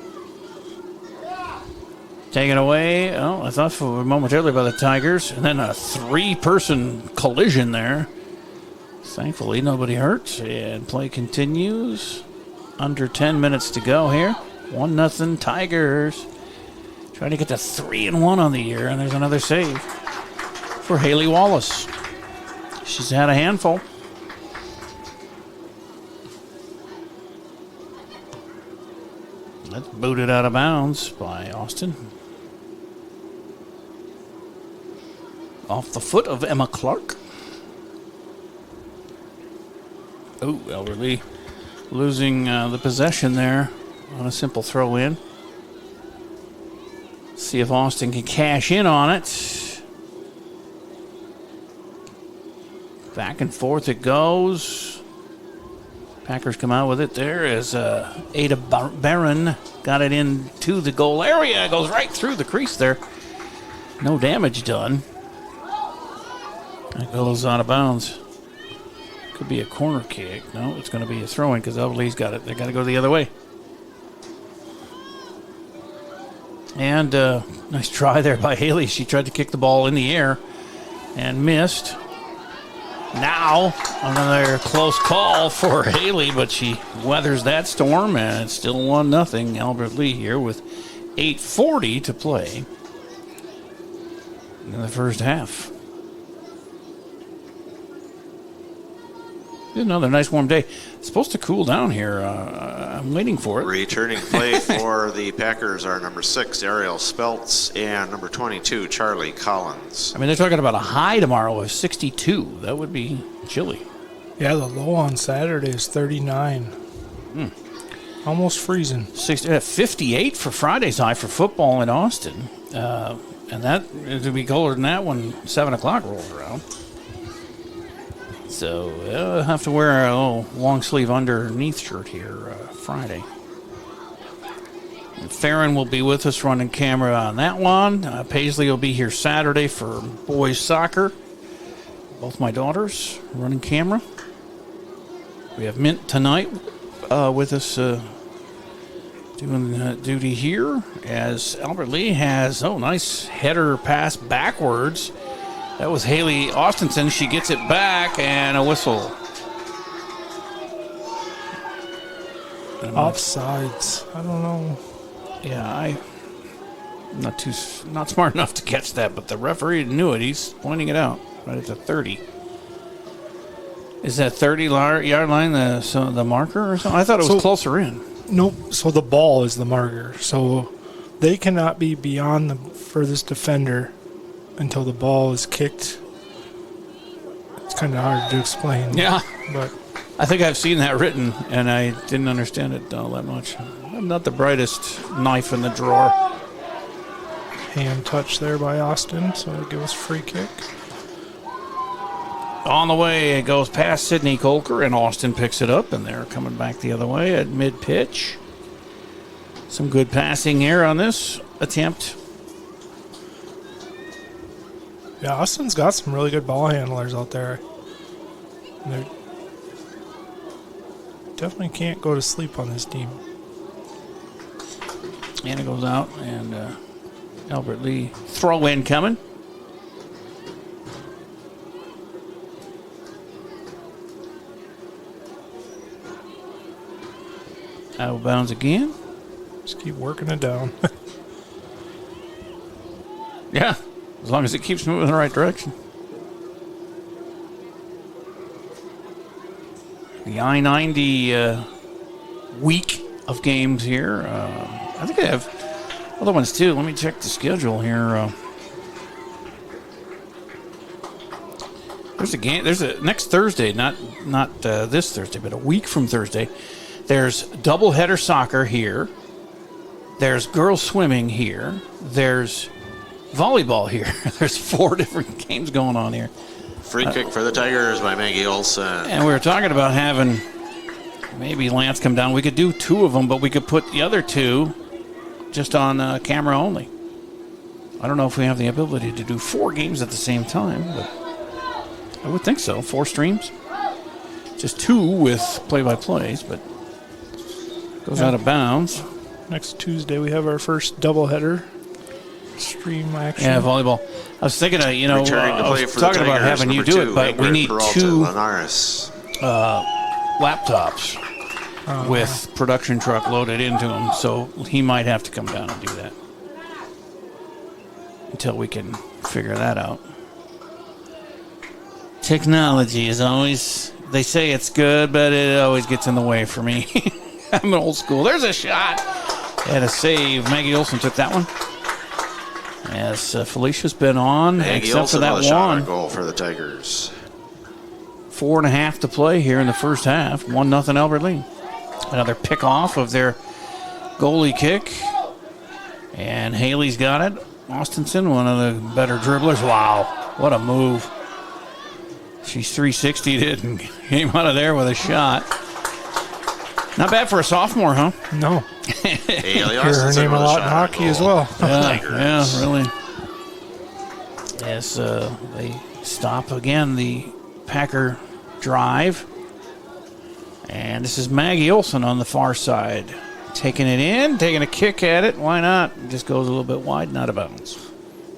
Taken away, I thought for momentarily by the Tigers, and then a 3-person collision there. Thankfully, nobody hurt, and play continues. Under 10 minutes to go here. 1-0 Tigers. Trying to get to 3-1 on the year, and there's another save for Haley Wallace. She's had a handful. That's booted out of bounds by Austin. Off the foot of Emma Clark. Oh, Albert Lee losing the possession there on a simple throw in. See if Austin can cash in on it. Back and forth it goes. Packers come out with it there as Ada Barron got it into the goal area. It goes right through the crease there. No damage done. That goes out of bounds. Could be a corner kick. No, it's going to be a throw-in because Albert Lee's got it. They got to go the other way. And nice try there by Haley. She tried to kick the ball in the air and missed. Now, another close call for Haley, but she weathers that storm, and it's still 1-0. Albert Lee here with 8:40 to play in the first half. Another nice warm day. It's supposed to cool down here. I'm waiting for it. Returning play for the Packers are number 6, Ariel Speltz, and number 22, Charlie Collins. I mean, they're talking about a high tomorrow of 62. That would be chilly. Yeah, the low on Saturday is 39. Almost freezing. 58 for Friday's high for football in Austin. And that is to be colder than that when 7 o'clock rolls around. So I'll have to wear a little long sleeve underneath shirt here Friday. And Farron will be with us running camera on that one. Paisley will be here Saturday for boys soccer. Both my daughters running camera. We have Mint tonight with us doing duty here as Albert Lee has, nice header pass backwards. That was Haley Austinson. She gets it back and a whistle. Offsides. I don't know. Yeah, I'm not smart enough to catch that, but the referee knew it. He's pointing it out right at the 30. Is that 30-yard line the marker or something? I thought it was closer in. Nope. So the ball is the marker. So they cannot be beyond the furthest defender until the ball is kicked. It's kind of hard to explain. Yeah. But I think I've seen that written, and I didn't understand it all that much. I'm not the brightest knife in the drawer. hand touch there by Austin, so it'll give us a free kick. On the way, it goes past Sidney Colker, and Austin picks it up, and they're coming back the other way at mid-pitch. Some good passing here on this attempt. Yeah, Austin's got some really good ball handlers out there. They definitely can't go to sleep on this team. And it goes out, and Albert Lee throw in coming. Out of bounds again. Just keep working it down. Yeah, as long as it keeps moving in the right direction. The I-90 week of games here. I think I have other ones too. Let me check the schedule here. There's a game. There's a next Thursday, not this Thursday, but a week from Thursday. There's doubleheader soccer here. There's girls swimming here. There's volleyball here. There's 4 different games going on here. Free kick for the Tigers by Maggie Olson. And we were talking about having maybe Lance come down. We could do 2 of them, but we could put the other 2 just on camera only. I don't know if we have the ability to do 4 games at the same time, but I would think so. 4 streams. Just 2 with play-by-plays, but goes out of bounds. Next Tuesday, we have our first doubleheader stream action. Yeah, volleyball. I was thinking, I was talking about having you do it, but we need 2 laptops with production truck loaded into them, so he might have to come down and do that until we can figure that out. Technology is always, they say it's good, but it always gets in the way for me. I'm an old school. There's a shot and a save. Maggie Olson took that one. As Felicia's been on, Maggie except Olson for that with a shot one. on goal for the Tigers. 4.5 to play here in the first half. 1-0 Albert Lee. Another pick off of their goalie kick. And Haley's got it. Austinson, one of the better dribblers. Wow, what a move. She's 360'd it and came out of there with a shot. Not bad for a sophomore, huh? No. Haley Hear her name a lot in hockey as well. Yeah, really. As they stop again the Packer drive. And this is Maggie Olson on the far side. Taking it in, taking a kick at it. Why not? It just goes a little bit wide and out of bounds.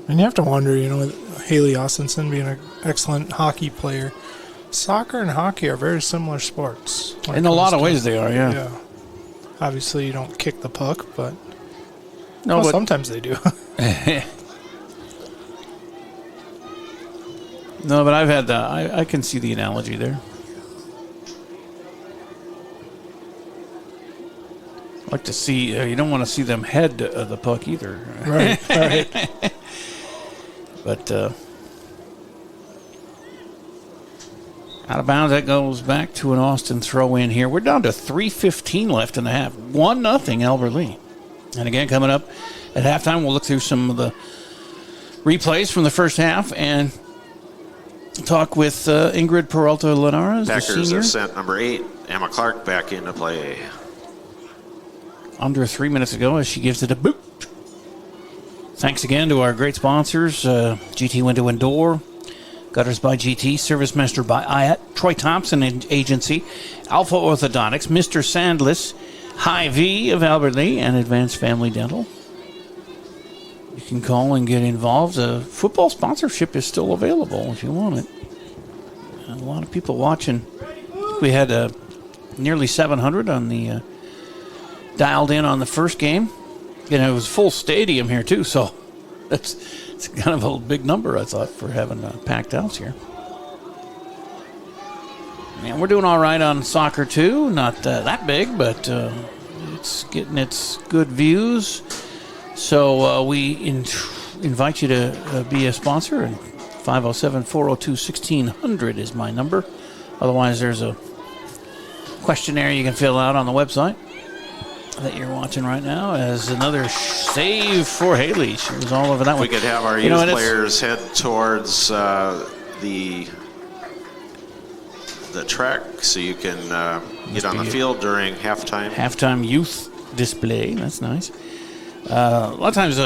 And you have to wonder, with Haley Austinson being an excellent hockey player, soccer and hockey are very similar sports. In a lot of ways they are, yeah. Obviously, you don't kick the puck, but No, but sometimes they do. no, but I've had the. I can see the analogy there. I like to see. You don't want to see them head the puck either. Right. But out of bounds, that goes back to an Austin throw in here. We're down to 3:15 left in the half. 1-0 Albert Lee. And again, coming up at halftime, we'll look through some of the replays from the first half and talk with Ingrid Peralta Linares, the Packers senior. have sent number 8, Emma Clark, back into play. Under 3 minutes ago as she gives it a boot. Thanks again to our great sponsors, GT Window and Door, Gutters by GT, Service Master by IAT, Troy Thompson Agency, Alpha Orthodontics, Mr. Sandless, Hy-Vee of Albert Lee, and Advanced Family Dental. You can call and get involved. Football sponsorship is still available if you want it. A lot of people watching. We had nearly 700 on the dialed in on the first game. And it was full stadium here, too, so it's kind of a big number, I thought, for having packed house here. And we're doing all right on soccer, too. Not that big, but it's getting its good views. So we invite you to be a sponsor, and 507-402-1600 is my number. Otherwise, there's a questionnaire you can fill out on the website that you're watching right now as another save for Haley. She was all over that one. We could have our youth players head towards the track so you can get on the field during halftime. Halftime youth display. That's nice. A lot of times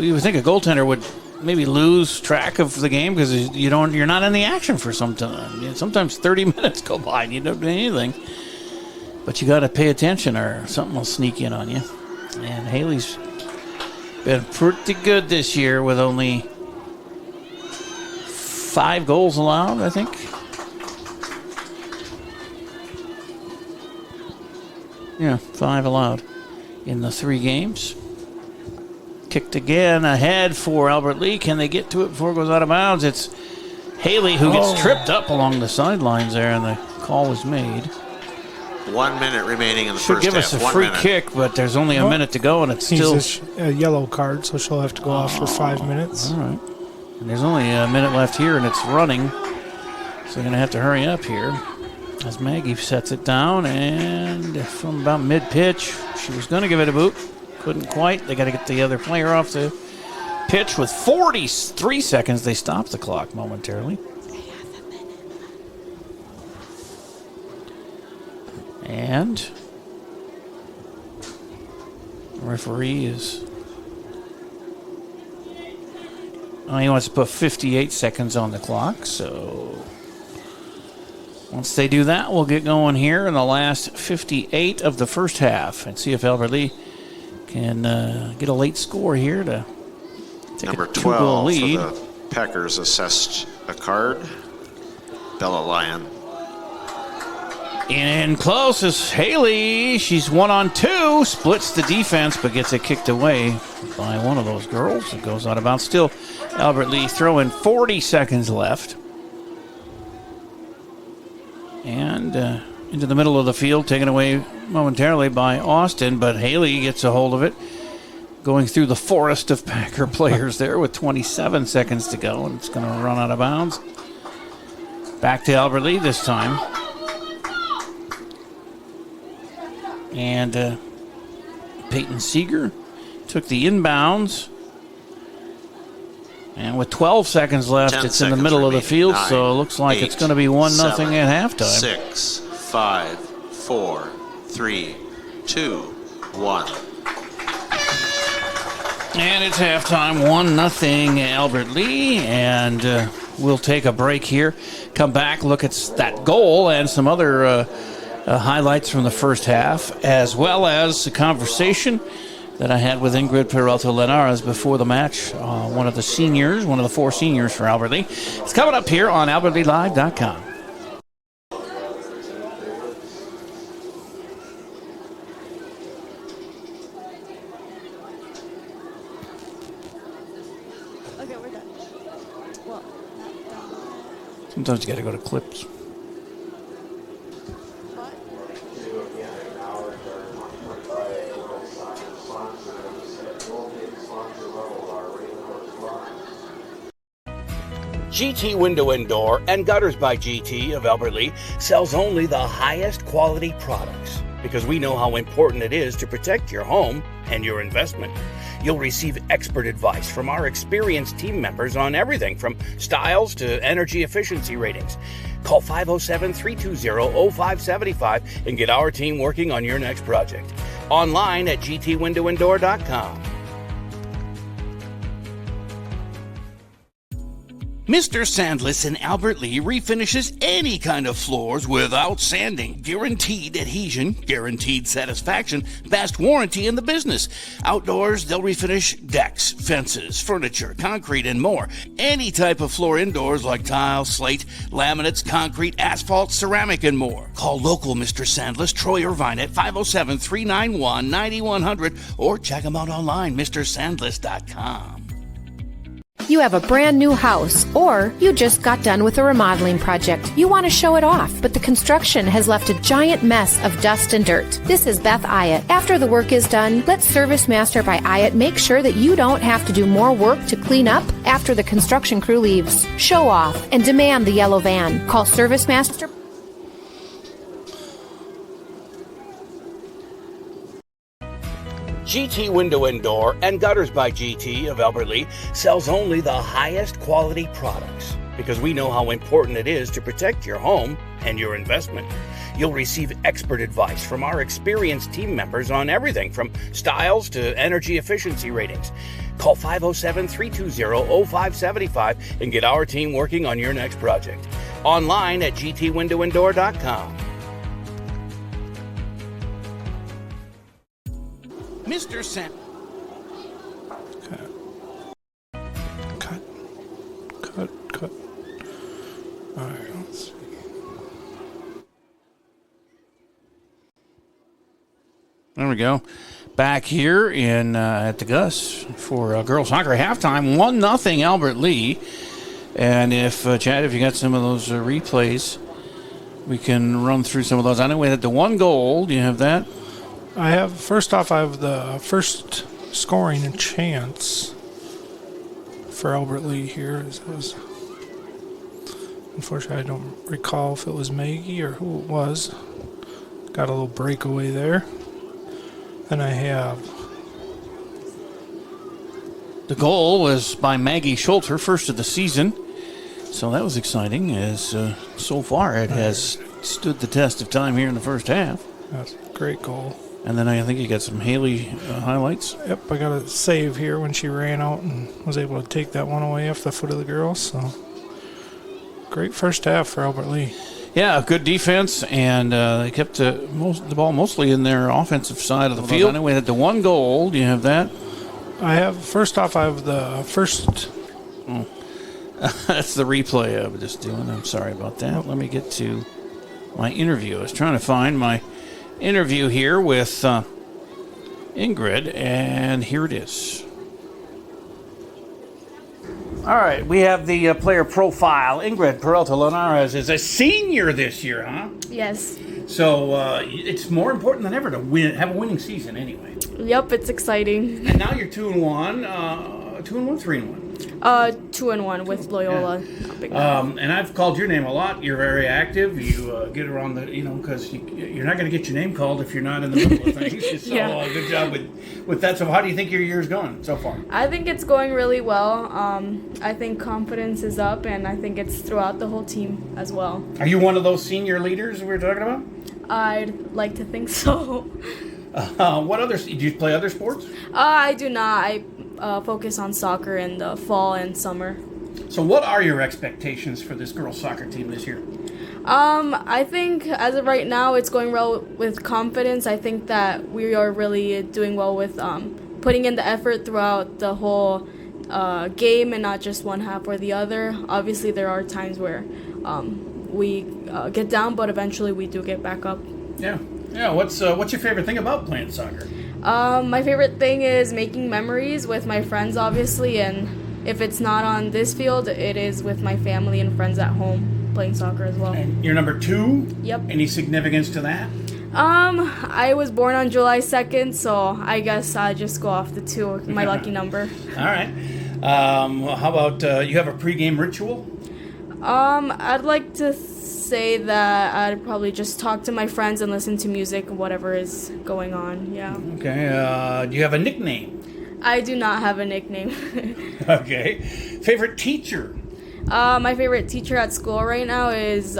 you would think a goaltender would maybe lose track of the game because you're not in the action for some time. Sometimes 30 minutes go by and you don't do anything. But you got to pay attention or something will sneak in on you. And Haley's been pretty good this year with only 5 goals allowed, I think. Yeah, 5 allowed in the 3 games. Kicked again ahead for Albert Lea. Can they get to it before it goes out of bounds? It's Haley who gets tripped up along the sidelines there, and the call was made. 1 minute remaining in the first half. Should give us a free kick, but there's only a minute to go, and it's still a yellow card, so she'll have to go off for 5 minutes. All right. And there's only a minute left here, and it's running, so they're going to have to hurry up here as Maggie sets it down, and from about mid-pitch, she was going to give it a boot. Couldn't quite. They got to get the other player off the pitch with 43 seconds. They stopped the clock momentarily. And the referee is... he wants to put 58 seconds on the clock, so once they do that, we'll get going here in the last 58 of the first half and see if Albert Lea can get a late score here to take Number a 2-goal 12 lead. for the Packers assessed a card. Bella Lyon. In close is Haley. She's 1-on-2. Splits the defense, but gets it kicked away by one of those girls. It goes out of bounds. Still, Albert Lea throwing 40 seconds left. And into the middle of the field, taken away momentarily by Austin, but Haley gets a hold of it, going through the forest of Packer players there with 27 seconds to go, and it's going to run out of bounds. Back to Albert Lea this time. And Peyton Seeger took the inbounds. And with 12 seconds left, it's in the middle of the field, 9, so it looks like 8, it's going to be 1-0 7, at halftime. 6, 5, 4, 3, 2, 1. And it's halftime, 1-0 Albert Lea, and we'll take a break here. Come back, look at that goal and some other highlights from the first half, as well as a conversation that I had with Ingrid Peralta Linares before the match. One of the 4 seniors for Albert Lea. It's coming up here on AlbertLeaLive.com. Okay, we're done. Well, not done. Sometimes you got to go to clips. GT Window and Door and Gutters by GT of Albert Lea sells only the highest quality products because we know how important it is to protect your home and your investment. You'll receive expert advice from our experienced team members on everything from styles to energy efficiency ratings. Call 507-320-0575 and get our team working on your next project. Online at gtwindowanddoor.com. Mr. Sandless in Albert Lea refinishes any kind of floors without sanding. Guaranteed adhesion, guaranteed satisfaction, best warranty in the business. Outdoors, they'll refinish decks, fences, furniture, concrete, and more. Any type of floor indoors like tile, slate, laminates, concrete, asphalt, ceramic, and more. Call local Mr. Sandless, Troy Irvine at 507-391-9100 or check him out online, MrSandless.com. You have a brand new house, or you just got done with a remodeling project. You want to show it off, but the construction has left a giant mess of dust and dirt. This is Beth Ayatt. After the work is done, let Service Master by Ayatt make sure that you don't have to do more work to clean up after the construction crew leaves. Show off and demand the yellow van. Call Service Master. GT Window and Door and Gutters by GT of Albert Lea sells only the highest quality products because we know how important it is to protect your home and your investment. You'll receive expert advice from our experienced team members on everything from styles to energy efficiency ratings. Call 507-320-0575 and get our team working on your next project. Online at gtwindowanddoor.com. Mr. Sept. Cut. All right, let's see. There we go. Back here in at the Gus for girls soccer halftime, 1-0 Albert Lea. And if Chad, if you got some of those replays, we can run through some of those. I know we had the 1 goal. Do you have that? I have the first scoring and chance for Albert Lea here. Unfortunately, I don't recall if it was Maggie or who it was. Got a little breakaway there. Then I have... The goal was by Maggie Schulter, first of the season. So that was exciting, as so far it has stood the test of time here in the first half. That's a great goal. And then I think you got some Haley highlights. Yep, I got a save here when she ran out and was able to take that one away off the foot of the girls. So great first half for Albert Lea. Yeah, good defense, and they kept the ball mostly in their offensive side of the field. I know we had the 1 goal. Do you have that? I have the first. Oh. That's the replay I was just doing. I'm sorry about that. Let me get to my interview. I was trying to find my interview here with Ingrid, and here it is. All right, we have the player profile. Ingrid Peralta Linares is a senior this year, huh? Yes. So it's more important than ever to have a winning season anyway. Yep, it's exciting. And now you're 2-1, 2-1, 3-1. 2-1 with Loyola. Yeah. And I've called your name a lot. You're very active. You get around because you're not going to get your name called if you're not in the middle of things. So Yeah. Good job with that. So how do you think your year's going so far? I think it's going really well. I think confidence is up, and I think it's throughout the whole team as well. Are you one of those senior leaders we were talking about? I'd like to think so. What others? Do you play other sports? I do not. I focus on soccer in the fall and summer. So what are your expectations for this girls' soccer team this year? I think as of right now, it's going well with confidence. I think that we are really doing well with putting in the effort throughout the whole game and not just one half or the other. Obviously, there are times where we get down, but eventually we do get back up. Yeah. What's your favorite thing about playing soccer? My favorite thing is making memories with my friends, obviously, and if it's not on this field, it is with my family and friends at home playing soccer as well. And you're number 2? Yep. Any significance to that? I was born on July 2nd, so I guess I just go off the 2, my lucky number. All right. How about you have a pregame ritual? I'd like to say that I'd probably just talk to my friends and listen to music, whatever is going on, yeah. Okay. Do you have a nickname? I do not have a nickname. Okay. Favorite teacher? My favorite teacher at school right now is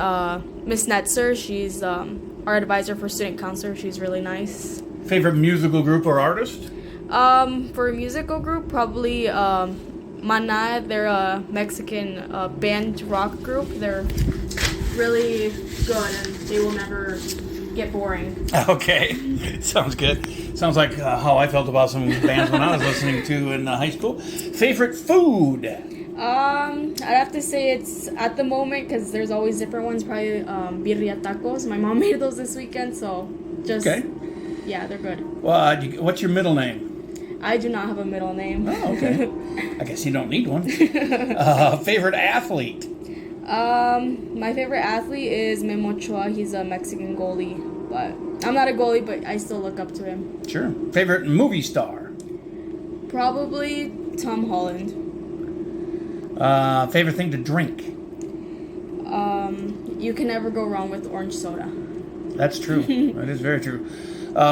Miss Netzer. She's our advisor for student counselor. She's really nice. Favorite musical group or artist? For a musical group, probably Maná. They're a Mexican band rock group. They're really good, and they will never get boring. Okay. Sounds good. Sounds like how I felt about some bands when I was listening to in high school. Favorite food? I'd have to say it's at the moment, because there's always different ones, probably birria tacos. My mom made those this weekend, so just, okay. Yeah, they're good. Well, what's your middle name? I do not have a middle name. Oh, okay. I guess you don't need one. Favorite athlete? My favorite athlete is Memo Ochoa. He's a Mexican goalie, but I'm not a goalie, but I still look up to him. Sure. Favorite movie star? Probably Tom Holland. Favorite thing to drink? You can never go wrong with orange soda. That's true. That is very true.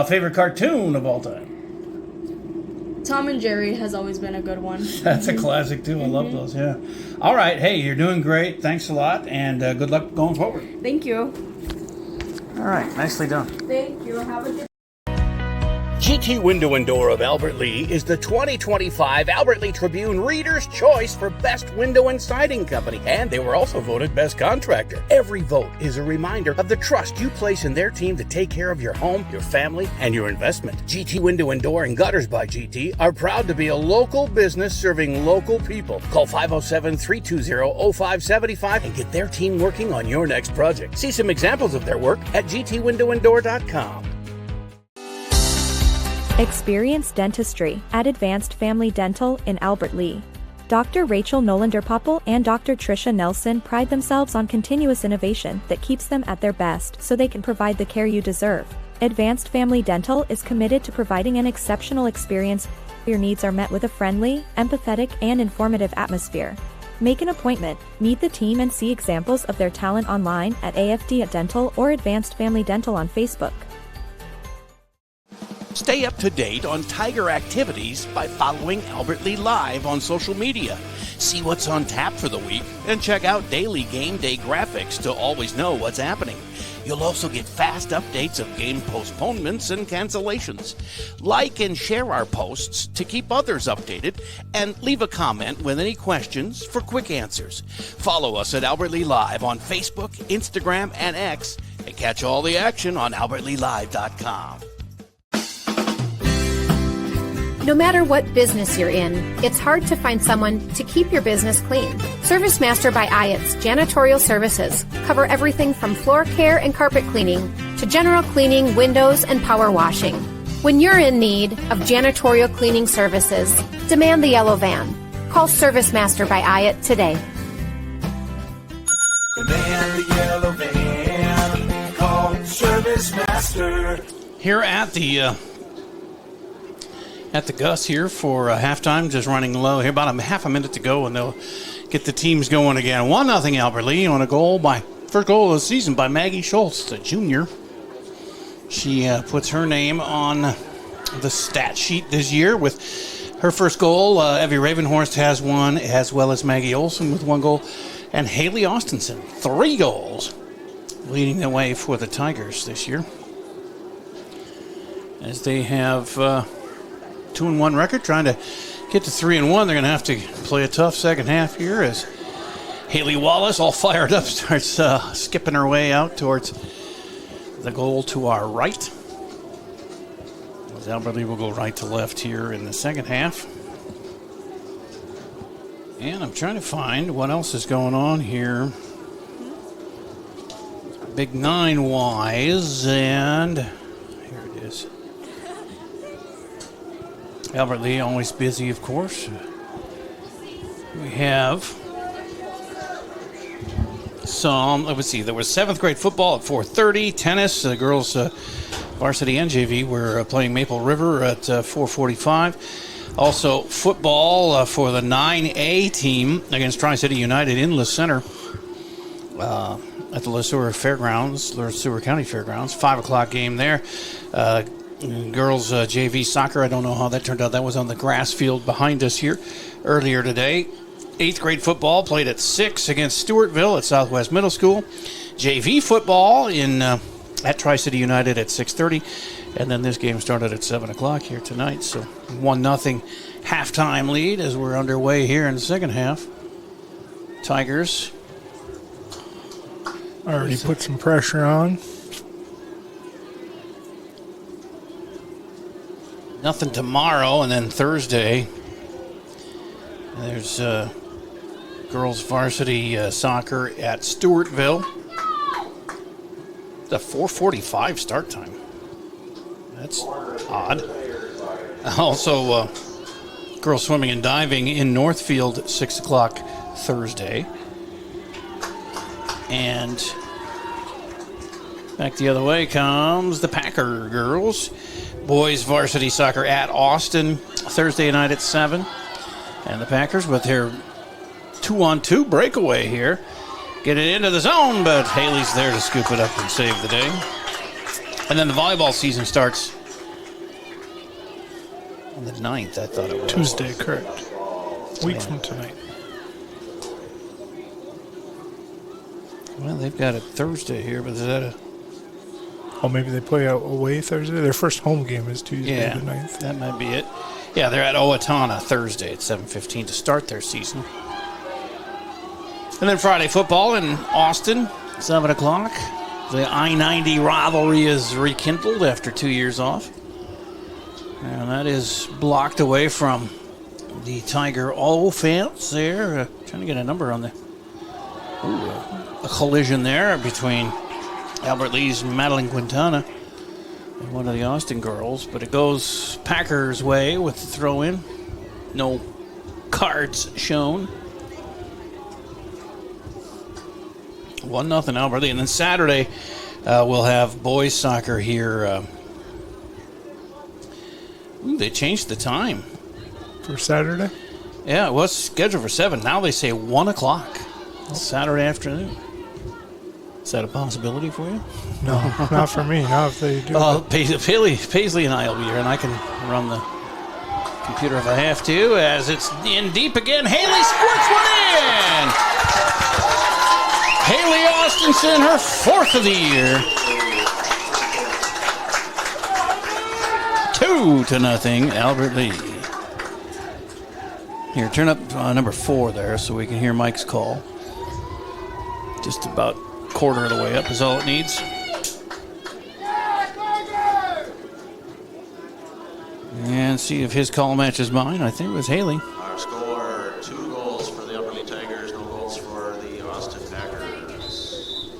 Favorite cartoon of all time? Tom and Jerry has always been a good one. That's a classic too. I love those. Yeah. All right. Hey, you're doing great. Thanks a lot, and good luck going forward. Thank you. All right. Nicely done. Thank you. Have a good GT Window and Door of Albert Lea is the 2025 Albert Lea Tribune Reader's Choice for Best Window and Siding Company, and they were also voted Best Contractor. Every vote is a reminder of the trust you place in their team to take care of your home, your family, and your investment. GT Window and Door and Gutters by GT are proud to be a local business serving local people. Call 507-320-0575 and get their team working on your next project. See some examples of their work at gtwindowanddoor.com. Experience dentistry at Advanced Family Dental in Albert Lea. Dr. Rachel Nolander-Popple and Dr. Tricia Nelson pride themselves on continuous innovation that keeps them at their best so they can provide the care you deserve. Advanced Family Dental is committed to providing an exceptional experience. Your needs are met with a friendly, empathetic, and informative atmosphere. Make an appointment, meet the team, and see examples of their talent online at AFD Dental or Advanced Family Dental on Facebook. Stay up to date on Tiger activities by following Albert Lea Live on social media. See what's on tap for the week and check out daily game day graphics to always know what's happening. You'll also get fast updates of game postponements and cancellations. Like and share our posts to keep others updated, and leave a comment with any questions for quick answers. Follow us at Albert Lea Live on Facebook, Instagram, and X, and catch all the action on albertlealive.com. No matter what business you're in, it's hard to find someone to keep your business clean. Service Master by Ayat's Janitorial Services cover everything from floor care and carpet cleaning to general cleaning, windows, and power washing. When you're in need of janitorial cleaning services, demand the yellow van. Call Service Master by Ayat today. Demand the yellow van. Call Service Master. Here at the Gus here for halftime, just running low here, about a half a minute to go, and they'll get the teams going again. 1-0 Albert Lea on a first goal of the season by Maggie Schultz, the junior. She puts her name on the stat sheet this year with her first goal. Evie Ravenhorst has one, as well as Maggie Olson with 1 goal, and Haley Austinson, 3 goals, leading the way for the Tigers this year, as they have 2-1 record, trying to get to 3-1. They're going to have to play a tough second half here as Haley Wallace, all fired up, starts skipping her way out towards the goal to our right. As Albert Lea will go right to left here in the second half. And I'm trying to find what else is going on here. Big 9-wise, and here it is. Albert Lea always busy, of course. We have let's see, there was 7th grade football at 4:30, tennis, the girls varsity and JV were playing Maple River at 4:45. Also football for the 9A team against Tri-City United in Le Center at the Le Sueur County Fairgrounds. 5 o'clock game there. Girls JV soccer, I don't know how that turned out. That was on the grass field behind us here earlier today. 8th grade football played at 6 against Stewartville at Southwest Middle School. JV football at Tri-City United at 6:30. And then this game started at 7 o'clock here tonight. So 1-0 halftime lead as we're underway here in the second half. Tigers already put some pressure on. Nothing tomorrow, and then Thursday there's girls varsity soccer at Stewartville. It's a 4:45 start time. That's odd. Also, girls swimming and diving in Northfield, 6 o'clock Thursday. And back the other way comes the Packer girls. Boys varsity soccer at Austin Thursday night at 7. And the Packers with their 2-on-2 breakaway here. Get it into the zone, but Haley's there to scoop it up and save the day. And then the volleyball season starts on the 9th, I thought it was. Tuesday, correct. Week from tonight. Well, they've got it Thursday here, but is that a... Oh, maybe they play away Thursday? Their first home game is Tuesday the 9th. That might be it. Yeah, they're at Owatonna Thursday at 7:15 to start their season. And then Friday football in Austin, 7 o'clock. The I-90 rivalry is rekindled after 2 years off. And that is blocked away from the Tiger O fans there. Trying to get a number on the... a collision there between Albert Lee's Madeline Quintana and one of the Austin girls. But it goes Packers' way with the throw-in. No cards shown. 1-0 Albert Lee. And then Saturday, we'll have boys soccer here. They changed the time. For Saturday? Yeah, it was scheduled for 7. Now they say 1 o'clock. Saturday afternoon. Is that a possibility for you? No, not for me. Not if they do. Paisley and I will be here, and I can run the computer if I have to, as it's in deep again. Haley squirts one in! Haley Austinson, her 4th of the year. 2-0, Albert Lee. Here, turn up number 4 there so we can hear Mike's call. Just about a quarter of the way up is all it needs. And see if his call matches mine. I think it was Haley. Our score, 2 goals for the Upperley Tigers, no goals for the Austin Packers.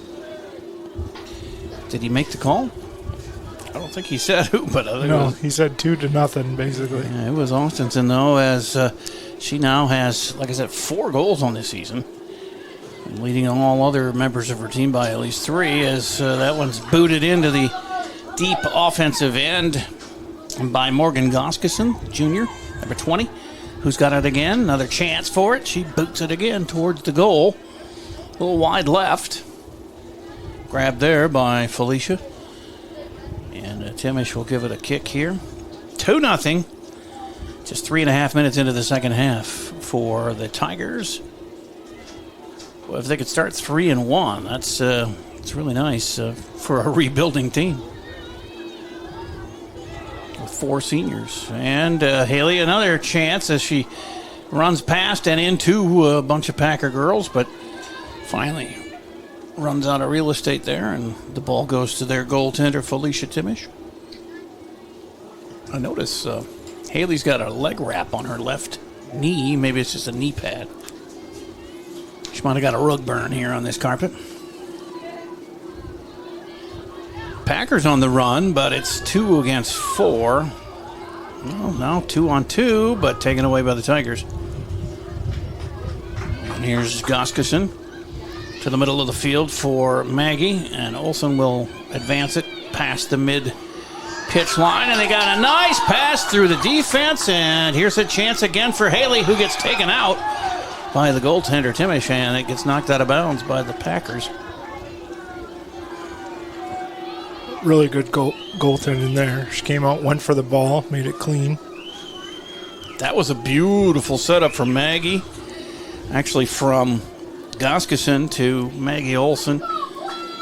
Did he make the call? I don't think he said who, but I think no, he said 2-0 basically. Yeah, it was Austinson though, as she now has, like I said, 4 goals on this season, and leading all other members of her team by at least 3. As that one's booted into the deep offensive end by Morgan Goskison, Jr., number 20, who's got it again. Another chance for it. She boots it again towards the goal. A little wide left. Grabbed there by Felicia. And Timish will give it a kick here. 2-0. Just 3.5 minutes into the second half for the Tigers. Well, if they could start 3-1, that's really nice for a rebuilding team. 4 seniors. And Haley, another chance as she runs past and into a bunch of Packer girls, but finally runs out of real estate there, and the ball goes to their goaltender, Felicia Timish. I notice Haley's got a leg wrap on her left knee. Maybe it's just a knee pad. She might have got a rug burn here on this carpet. Packers on the run, but it's 2 against 4. Well, now 2-on-2, but taken away by the Tigers. And here's Goskison to the middle of the field for Maggie, and Olsen will advance it past the mid-pitch line, and they got a nice pass through the defense, and here's a chance again for Haley, who gets taken out by the goaltender, Timish, and it gets knocked out of bounds by the Packers. Really good goaltending there. She came out, went for the ball, made it clean. That was a beautiful setup for Maggie. Actually, from Goskison to Maggie Olsen,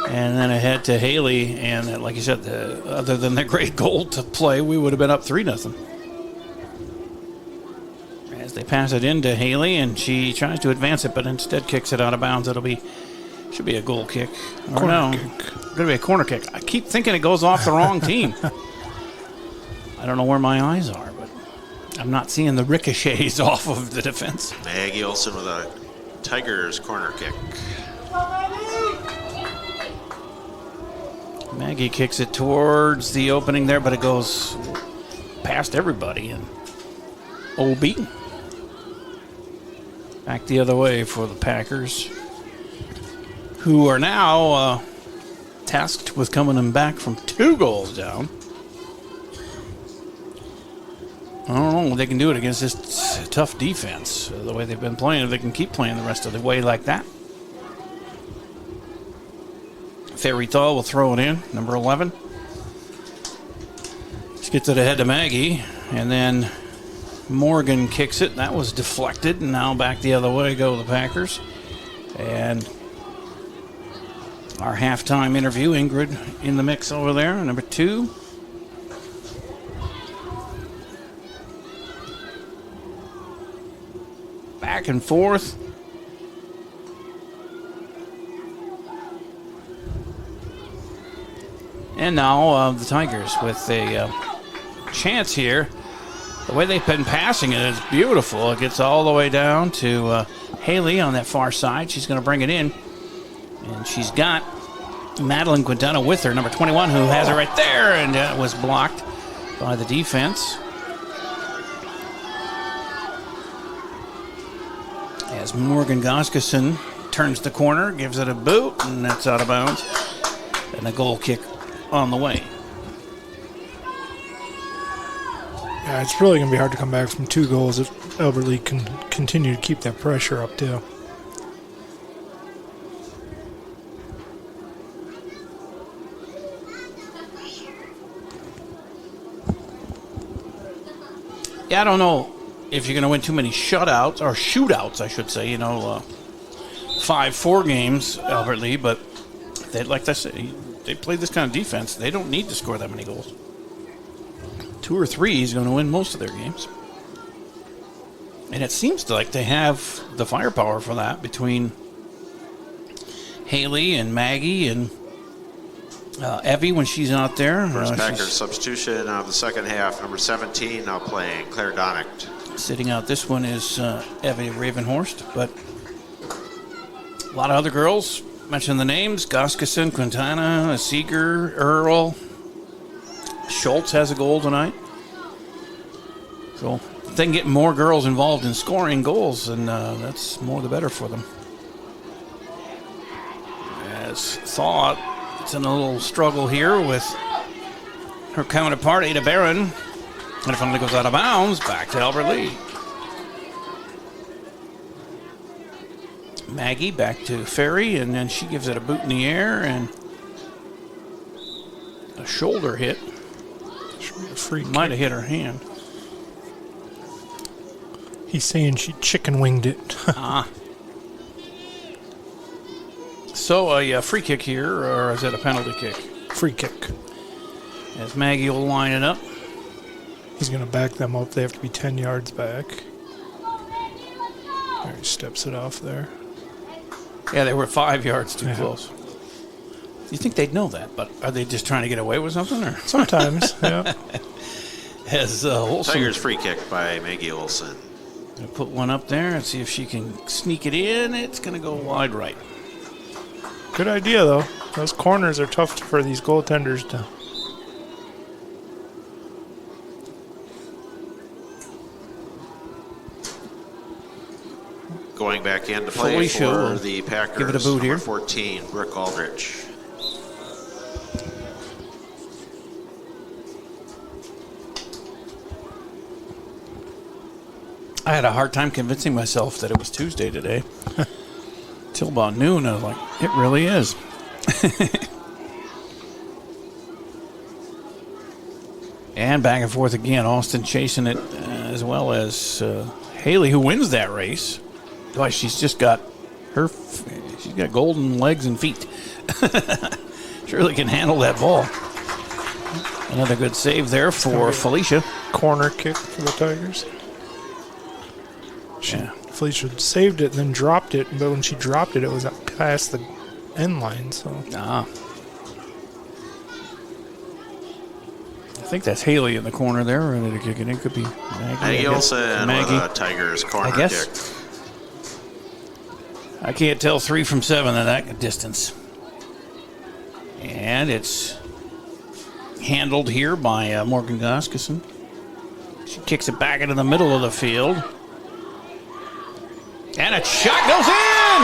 and then ahead to Haley. And like you said, other than the great goal to play, we would have been up 3-0. As they pass it into Haley, and she tries to advance it, but instead kicks it out of bounds. Should be a goal kick. Corner kick. Going to be a corner kick. I keep thinking it goes off the wrong team. I don't know where my eyes are, but I'm not seeing the ricochets off of the defense. Maggie Olsen with a Tigers corner kick. Maggie kicks it towards the opening there, but it goes past everybody and beaten. Back the other way for the Packers, who are now tasked with coming them back from 2 goals down. I don't know if they can do it against this tough defense, the way they've been playing. If they can keep playing the rest of the way like that. Ferrythal will throw it in, number 11. Just gets it ahead to Maggie, and then Morgan kicks it. That was deflected, and now back the other way go the Packers. And our halftime interview, Ingrid in the mix over there, number 2. Back and forth. And now the Tigers with a chance here. The way they've been passing it is beautiful. It gets all the way down to Haley on that far side. She's going to bring it in. And she's got Madeline Quintana with her, number 21, who has it right there. And it was blocked by the defense. As Morgan Goskeson turns the corner, gives it a boot, and that's out of bounds. And a goal kick on the way. Yeah, it's really going to be hard to come back from 2 goals if Albert Lea can continue to keep that pressure up, too. Yeah, I don't know if you're going to win too many shutouts, or shootouts, I should say, 5-4 games, Albert Lea, but like I say, they play this kind of defense. They don't need to score that many goals. 2 or 3 is going to win most of their games. And it seems like they have the firepower for that between Haley and Maggie and Evie when she's out there. First Packers substitution of the second half, number 17 now playing, Claire Donicht. Sitting out this one is Evie Ravenhorst, but a lot of other girls. Mention the names: Goskeson, Quintana, Seeger, Earl. Schultz has a goal tonight. So if they can get more girls involved in scoring goals, then that's more the better for them. As thought, it's in a little struggle here with her counterpart, Ada Barron. And it finally goes out of bounds, back to Albert Lea. Maggie back to Ferry, and then she gives it a boot in the air and a shoulder hit. Might have hit her hand. He's saying she chicken winged it. So a free kick here, or is it a penalty kick? Free kick. As Maggie will line it up. He's going to back them up. They have to be 10 yards back. There, he steps it off there. Yeah, they were 5 yards too close. You think they'd know that, but are they just trying to get away with something? Or? Sometimes, yeah. As Olsen, Tigers free kick by Maggie Olsen. Gonna put one up there and see if she can sneak it in. It's going to go wide right. Good idea, though. Those corners are tough for these goaltenders to... Going back in to play Felicia for the Packers. Give it a boot number here. 14, Brooke Aldrich. I had a hard time convincing myself that it was Tuesday today. Till about noon, I was like, it really is. And back and forth again. Austin chasing it as well as Haley, who wins that race. Boy, she's just got she's got golden legs and feet. Surely can handle that ball. Another good save there for Felicia. Corner kick for the Tigers. Felicia saved it and then dropped it, but when she dropped it, it was up past the end line. So. I think that's Haley in the corner there. Ready to kick it in. Could be Maggie Olsen with a Tigers corner kick. I can't tell 3 from 7 at that distance. And it's handled here by Morgan Goskeson. She kicks it back into the middle of the field. And a shot goes in!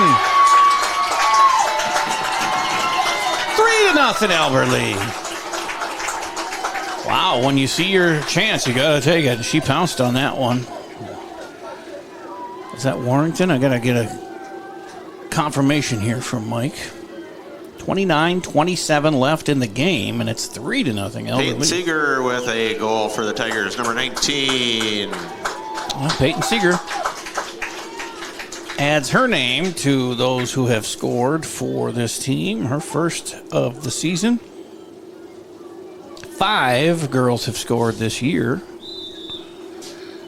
3-0 Albert Lee. Wow, when you see your chance, you got to take it. She pounced on that one. Is that Warrington? I got to get a confirmation here from Mike. 29-27 left in the game, and it's 3-0 Peyton Seeger with a goal for the Tigers, number 19. Well, Peyton Seeger adds her name to those who have scored for this team, her first of the season. 5 girls have scored this year,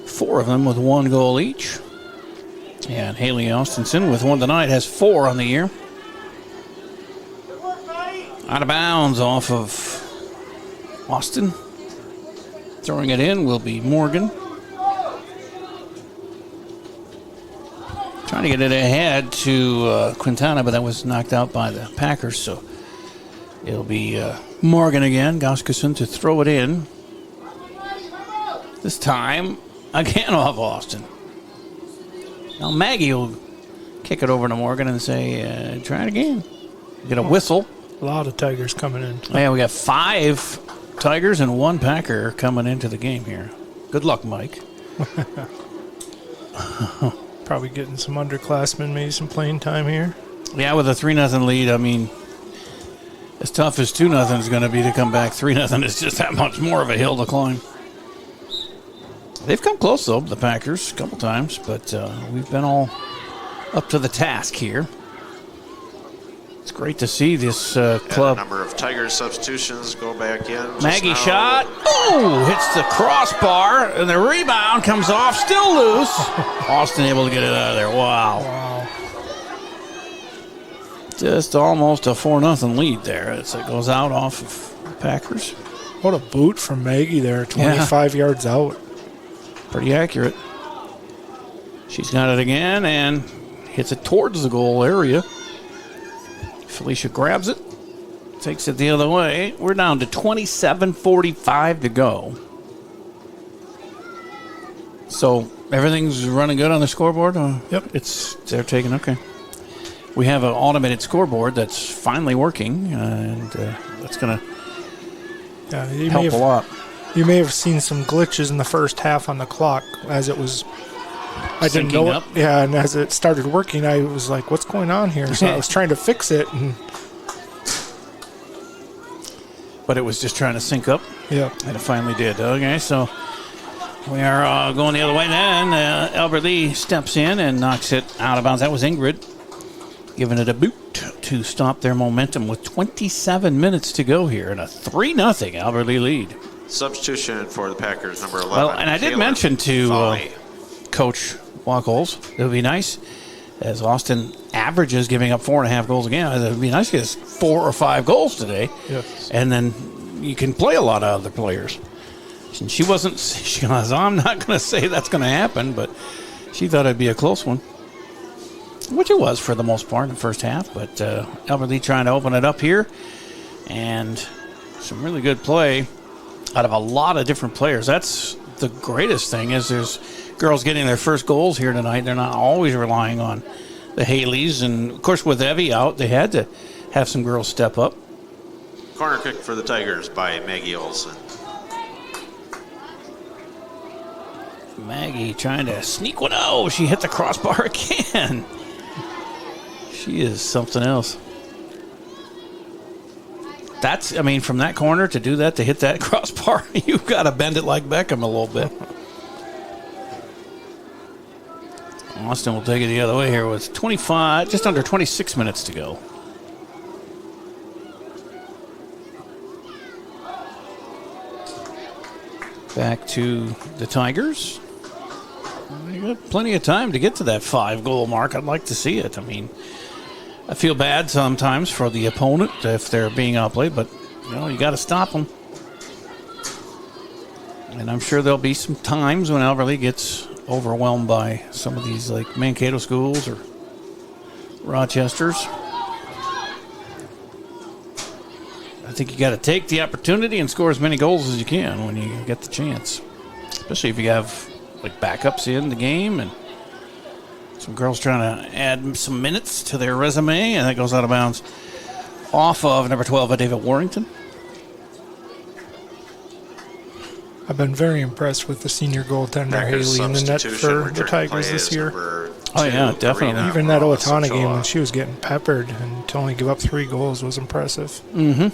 4 of them with 1 goal each. And Haley Austinson with 1 tonight has 4 on the year. Out of bounds off of Austin. Throwing it in will be Morgan. Trying to get it ahead to Quintana, but that was knocked out by the Packers, so it'll be Morgan again, Goskeson to throw it in. This time, again off Austin. Now Maggie will kick it over to Morgan and say, try it again. Get a whistle. A lot of Tigers coming in. Yeah, we got 5 Tigers and 1 Packer coming into the game here. Good luck, Mike. Probably getting some underclassmen, maybe some playing time here. Yeah, with a 3-0 lead, I mean, as tough as 2-0 is going to be to come back, 3-0 is just that much more of a hill to climb. They've come close, though, the Packers, a couple times, but we've been all up to the task here. It's great to see this club. A number of Tigers substitutions go back in. Maggie shot. Oh, hits the crossbar, and the rebound comes off, still loose. Austin able to get it out of there. Wow. Just almost a 4-0 lead there as it goes out off of the Packers. What a boot from Maggie there, 25 yards out. Pretty accurate. She's got it again and hits it towards the goal area. Felicia grabs it, takes it the other way. We're down to 27:45 to go. So everything's running good on the scoreboard? Yep. They're taking, okay. We have an automated scoreboard that's finally working, and that's going to help a lot. You may have seen some glitches in the first half on the clock as it was. I didn't know it. Yeah, and as it started working, I was like, what's going on here? So I was trying to fix it. But it was just trying to sync up? Yeah. And it finally did. Okay, so we are going the other way then. Albert Lee steps in and knocks it out of bounds. That was Ingrid giving it a boot to stop their momentum with 27 minutes to go here and a 3-0 Albert Lee lead. Substitution for the Packers, number 11. Well, and I did mention to Coach Wacholz, it would be nice, as Austin averages giving up 4.5 goals a game, it would be nice to get 4 or 5 goals today. Yes. And then you can play a lot of other players. And she goes, I'm not going to say that's going to happen, but she thought it'd be a close one. Which it was for the most part in the first half, but Albert Lee trying to open it up here. And some really good play out of a lot of different players. That's the greatest thing is there's girls getting their first goals here tonight. They're not always relying on the Haleys. And, of course, with Evie out, they had to have some girls step up. Corner kick for the Tigers by Maggie Olson. Maggie trying to sneak one. Oh, she hit the crossbar again. She is something else. That's, I mean, from that corner to do that, to hit that crossbar, you've got to bend it like Beckham a little bit. Austin will take it the other way here with 25, just under 26 minutes to go. Back to the Tigers. They got plenty of time to get to that 5-goal mark. I'd like to see it. I mean, I feel bad sometimes for the opponent if they're being outplayed, but you got to stop them. And I'm sure there'll be some times when Albert Lee gets overwhelmed by some of these, like Mankato schools or Rochester's. I think you got to take the opportunity and score as many goals as you can when you get the chance. especially if you have like backups in the game and some girls trying to add some minutes to their resume, and that goes out of bounds off of number 12, David Warrington. I've been very impressed with the senior goaltender Haley in the net for the Tigers this year. Oh yeah, definitely. Even that Owatonna game when she was getting peppered and to only give up 3 goals was impressive. Mm-hmm.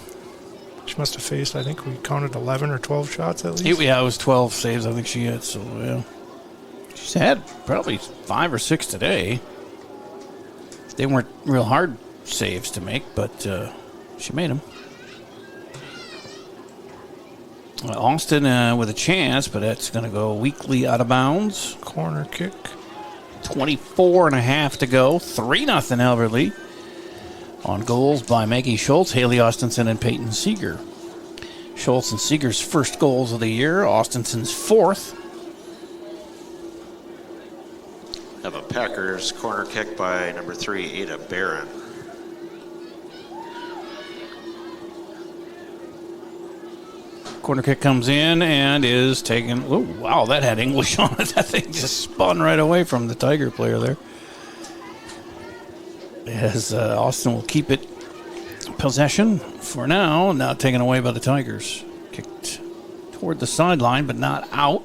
She must have faced, I think we counted 11 or 12 shots at least. Yeah, it was 12 saves I think she had, so yeah. She's had probably 5 or 6 today. They weren't real hard saves to make, but she made them. Austin with a chance, but that's going to go weakly out of bounds. Corner kick. 24.5 to go. 3-0 Albert Lea. On goals by Maggie Schultz, Haley Austinson, and Peyton Seeger. Schultz and Seeger's first goals of the year. Austenson's fourth. Have a Packers corner kick by number 3, Ada Barron. Corner kick comes in and is taken. Oh, wow, that had English on it. That thing just spun right away from the Tiger player there. As Austin will keep it possession for now. Now taken away by the Tigers. Kicked toward the sideline, but not out.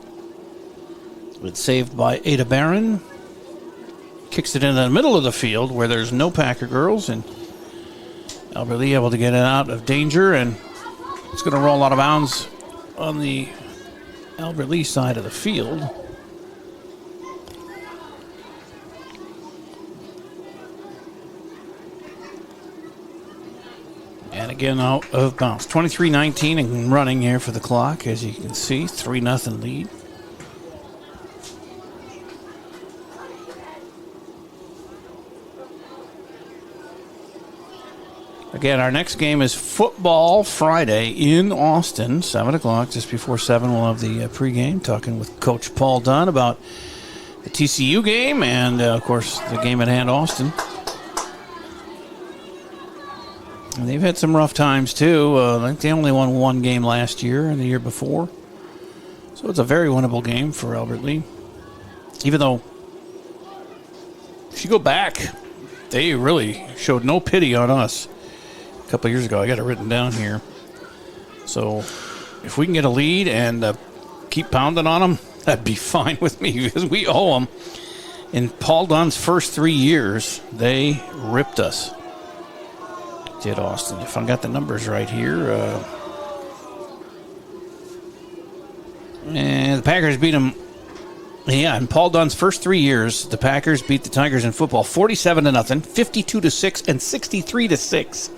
It's saved by Ada Barron. Kicks it into the middle of the field where there's no Packer girls, and Albert Lea able to get it out of danger, and it's going to roll out of bounds on the Albert Lea side of the field. And again out of bounds. 23-19 and running here for the clock, as you can see. 3-0 lead. Again, our next game is football Friday in Austin, 7 o'clock. Just before 7, we'll have the pregame, talking with Coach Paul Dunn about the TCU game and, of course, the game at hand, Austin. And they've had some rough times, too. I think they only won 1 game last year and the year before. So it's a very winnable game for Albert Lea. Even though, if you go back, they really showed no pity on us. A couple of years ago, I got it written down here. So if we can get a lead and keep pounding on them, that'd be fine with me because we owe them. In Paul Dunn's first 3 years, they ripped us. Did Austin. If I got the numbers right here. And the Packers beat them. Yeah, in Paul Dunn's first 3 years, the Packers beat the Tigers in football 47-0, 52-6, and 63-6.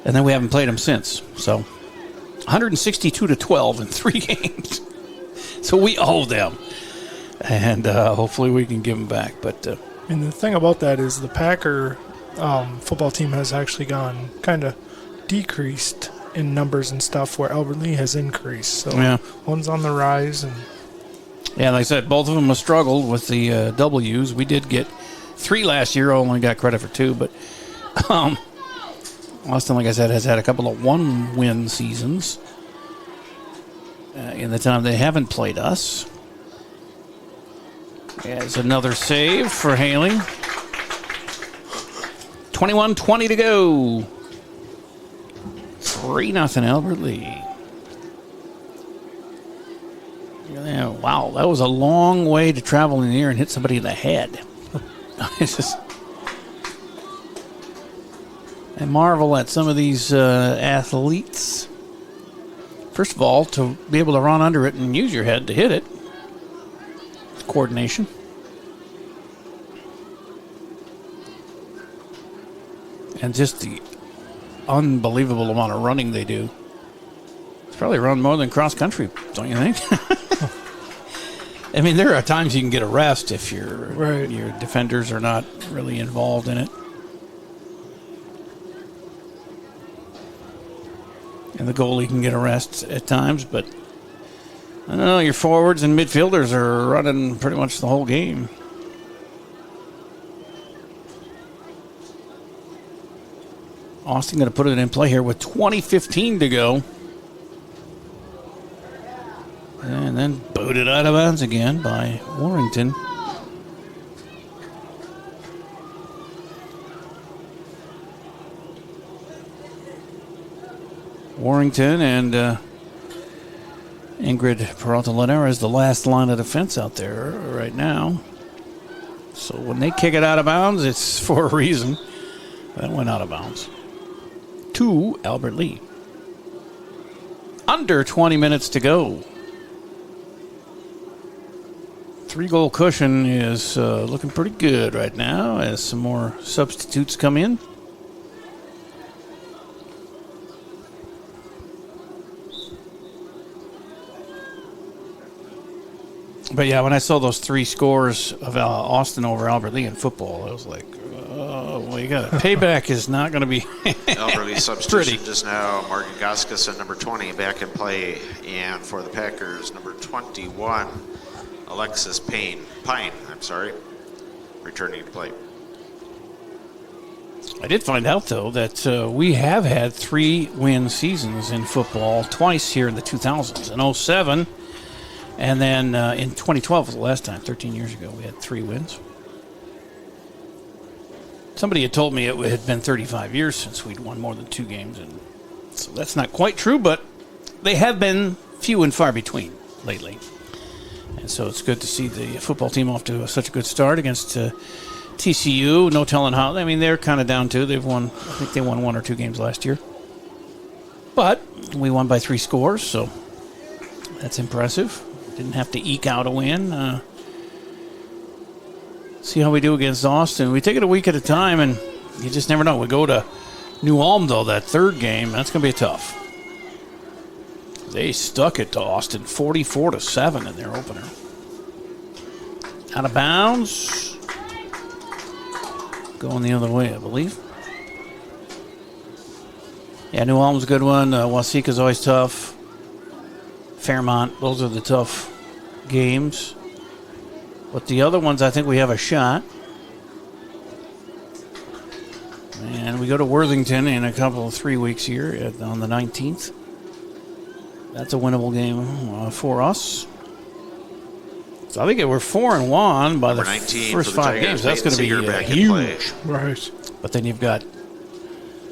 And then we haven't played them since. So 162-12 in 3 games. So we owe them. And hopefully we can give them back. But and the thing about that is the Packer football team has actually gone kind of decreased in numbers and stuff where Albert Lea has increased. So yeah. One's on the rise. And yeah, like I said, both of them have struggled with the W's. We did get 3 last year. Only got credit for 2. But Austin, like I said, has had a couple of 1-win seasons in the time they haven't played us. There's another save for Haley. 21-20 to go. 3-0 Albert Lea. Yeah, wow, that was a long way to travel in the air and hit somebody in the head. It's just, I marvel at some of these athletes. First of all, to be able to run under it and use your head to hit it. Coordination. And just the unbelievable amount of running they do. It's probably run more than cross country, don't you think? I mean, there are times you can get a rest if your defenders are not really involved in it. And the goalie can get a rest at times, but I don't know, your forwards and midfielders are running pretty much the whole game. Austin going to put it in play here with 20:15 to go. And then booted out of bounds again by Warrington. Warrington and Ingrid Peralta-Lanera is the last line of defense out there right now. So when they kick it out of bounds, it's for a reason. That went out of bounds. To Albert Lea. Under 20 minutes to go. 3-goal cushion is looking pretty good right now as some more substitutes come in. But yeah, when I saw those 3 scores of Austin over Albert Lea in football, I was like, oh, well, you got it. Payback is not going to be Albert Lea substitution just now. Morgan Goskus, number 20, back in play. And for the Packers, number 21, Alexis Pine, returning to play. I did find out, though, that we have had 3-win seasons in football twice here in the 2000s. In 07, and then in 2012 was the last time, 13 years ago, we had 3 wins. Somebody had told me it had been 35 years since we'd won more than 2 games, and so that's not quite true, but they have been few and far between lately. And so it's good to see the football team off to such a good start against TCU. No telling how. I mean, they're kind of down too. They've won, I think they won 1 or 2 games last year. But we won by 3 scores, so that's impressive. Didn't have to eke out a win. See how we do against Austin. We take it a week at a time, and you just never know. We go to New Ulm, though, that 3rd game. That's going to be tough. They stuck it to Austin 44-7 in their opener. Out of bounds. Going the other way, I believe. Yeah, New Ulm's a good one. Waseca's always tough. Fairmont, those are the tough games. But the other ones, I think we have a shot. And we go to Worthington in a couple of 3 weeks here on the 19th. That's a winnable game for us. So I think we're 4-1 by the first 5 games. That's going to be huge. Right. But then you've got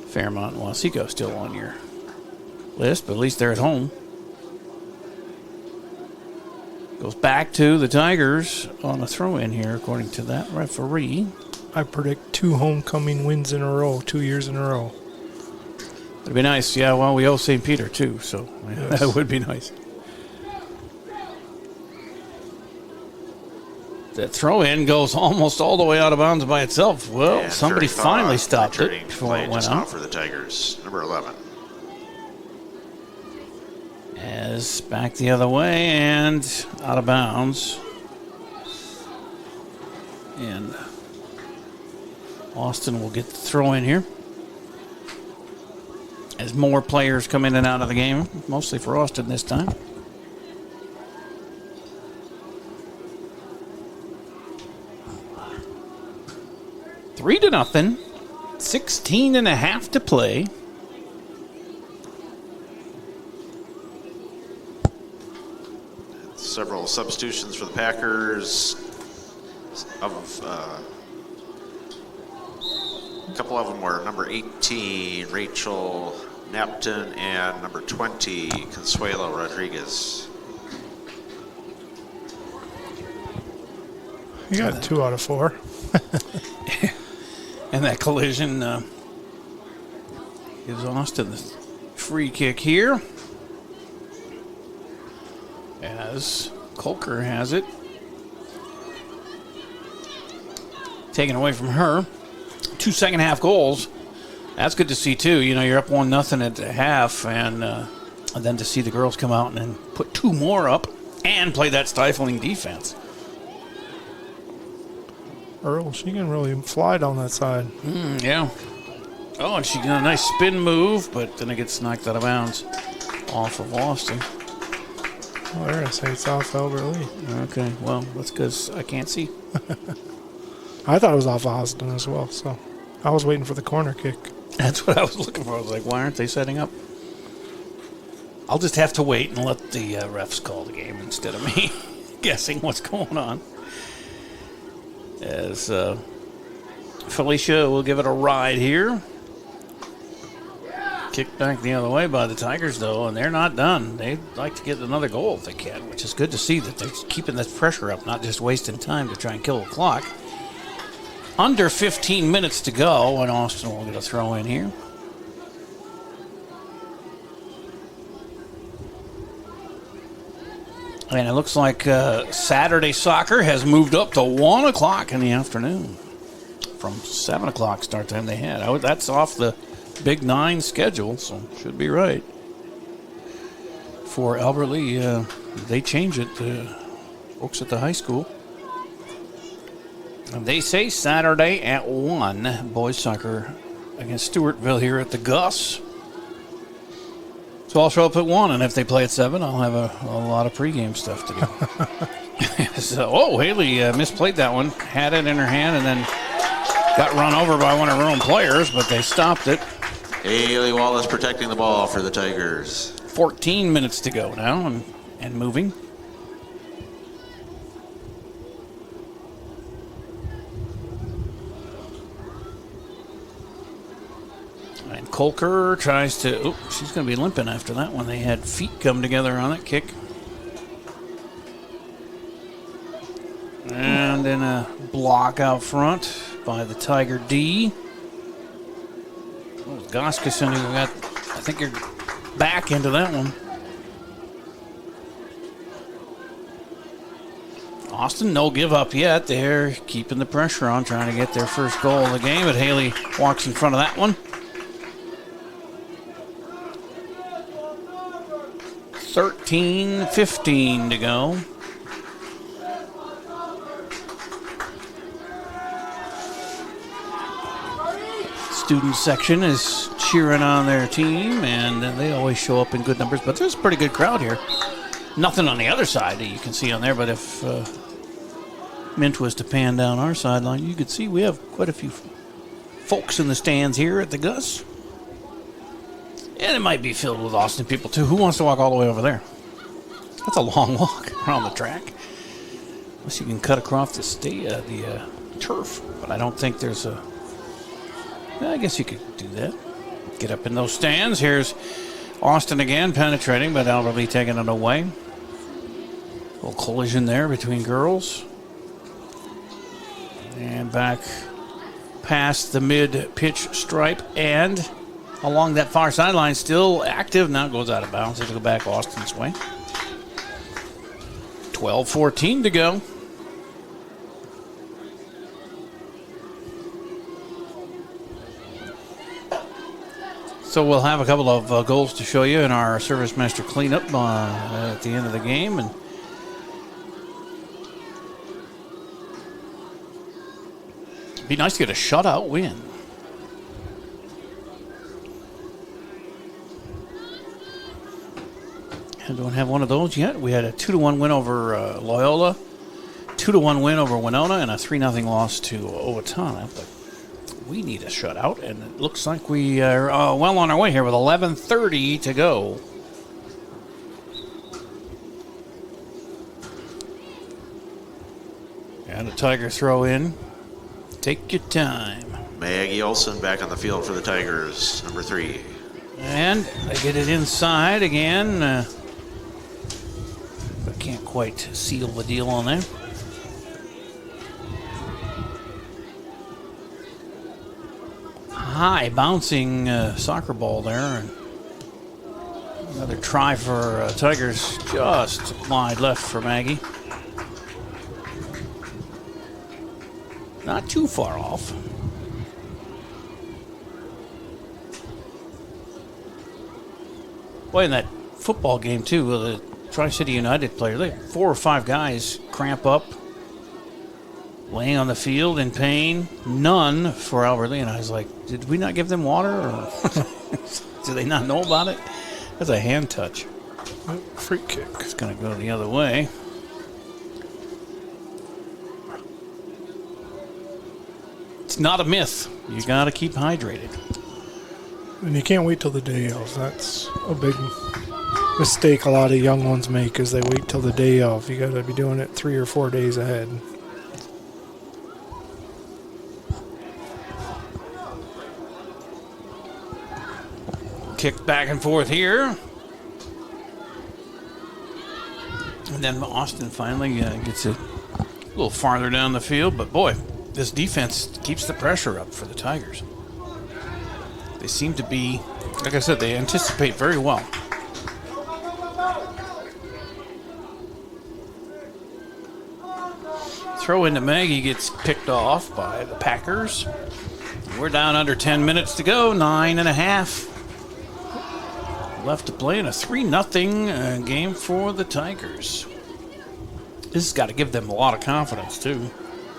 Fairmont and Waseca still on your list, but at least they're at home. Goes back to the Tigers on a throw-in here, according to that referee. I predict 2 homecoming wins in a row, 2 years in a row. It'd be nice. Yeah, well, we owe St. Peter, too, so yes. That would be nice. That throw-in goes almost all the way out of bounds by itself. Well, and somebody finally stopped it before it went out. For the Tigers, number 11. As back the other way and out of bounds. And Austin will get the throw in here. As more players come in and out of the game, mostly for Austin this time. Three to nothing. 16.5 to play. Several substitutions for the Packers. A couple of them were number 18, Rachel Napton, and number 20, Consuelo Rodriguez. You got 2 out of 4. And that collision gives Austin the free kick here. As Kolker has it. Taken away from her. 2 second-half goals. That's good to see, too. You know, you're up 1-0 at the half, and then to see the girls come out and then put 2 more up and play that stifling defense. Earl, she can really fly down that side. Yeah. Oh, and she got a nice spin move, but then it gets knocked out of bounds off of Austin. Oh, there I say it's off Albert Lea. Okay, well, that's because I can't see. I thought it was off Austin as well, so I was waiting for the corner kick. That's what I was looking for. I was like, why aren't they setting up? I'll just have to wait and let the refs call the game instead of me guessing what's going on. As Felicia will give it a ride here. Kicked back the other way by the Tigers, though, and they're not done. They'd like to get another goal if they can, which is good to see that they're keeping this pressure up, not just wasting time to try and kill the clock. Under 15 minutes to go, and Austin will get a throw in here. And it looks like Saturday soccer has moved up to 1 o'clock in the afternoon from 7 o'clock start time they had. That's off the Big 9 schedule, so should be right. For Albert Lee, they change it, folks at the high school. And they say Saturday at 1, boys soccer against Stewartville here at the Gus. So I'll show up at 1, and if they play at 7, I'll have a lot of pregame stuff to do. So, Haley misplayed that one, had it in her hand, and then got run over by one of her own players, but they stopped it. Haley Wallace protecting the ball for the Tigers. 14 minutes to go now and moving. And Kolker tries to, she's going to be limping after that one. They had feet come together on that kick. And then a block out front by the Tiger D. Goskason, who got, I think you're back into that one. Austin, no give up yet. They're keeping the pressure on, trying to get their first goal of the game, but Haley walks in front of that one. 13-15 to go. Student section is cheering on their team, and they always show up in good numbers, but there's a pretty good crowd here. Nothing on the other side that you can see on there, but if Mint was to pan down our sideline, you could see we have quite a few folks in the stands here at the Gus. And it might be filled with Austin people, too. Who wants to walk all the way over there? That's a long walk around the track. Unless you can cut across the turf, but I don't think there's a... I guess you could do that. Get up in those stands. Here's Austin again penetrating, but Albert Lee taking it away. A little collision there between girls. And back past the mid-pitch stripe and along that far sideline, still active. Now it goes out of bounds. It'll go back Austin's way. 12-14 to go. So we'll have a couple of goals to show you in our Service Master cleanup at the end of the game. And it'd be nice to get a shutout win. I don't have one of those yet. We had a 2-1 win over Loyola, 2-1 win over Winona, and a 3-0 loss to Owatonna. But we need a shutout, and it looks like we are well on our way here with 11:30 to go. And a Tiger throw in. Take your time. Maggie Olson back on the field for the Tigers, number 3. And they get it inside again. But can't quite seal the deal on that. High bouncing soccer ball there. And another try for Tigers, just wide left for Maggie. Not too far off. Boy, in that football game, too, the Tri-City United player, they had 4 or 5 guys cramp up, laying on the field in pain. None for Albert Lee. And I was like, did we not give them water? Or do they not know about it? That's a hand touch. Free kick. It's going to go the other way. It's not a myth. You got to keep hydrated. And you can't wait till the day of. That's a big mistake a lot of young ones make is they wait till the day of. You got to be doing it 3 or 4 days ahead. Kick back and forth here. And then Austin finally gets it a little farther down the field. But boy, this defense keeps the pressure up for the Tigers. They seem to be, like I said, they anticipate very well. Throw into Maggie gets picked off by the Packers. We're down under 10 minutes to go, 9.5 left to play in a 3-0 game for the Tigers. This has got to give them a lot of confidence, too.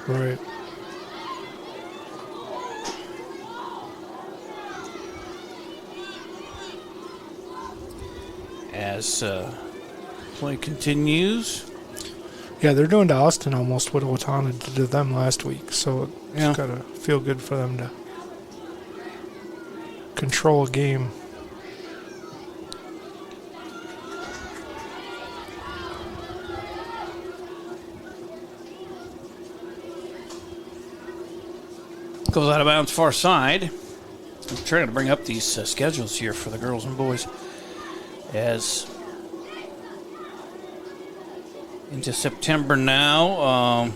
Right. As play continues. Yeah, they're doing to Austin almost what Owatonna did to them last week, so it's got to feel good for them to control a game. Goes out of bounds far side. I'm trying to bring up these schedules here for the girls and boys as into September now.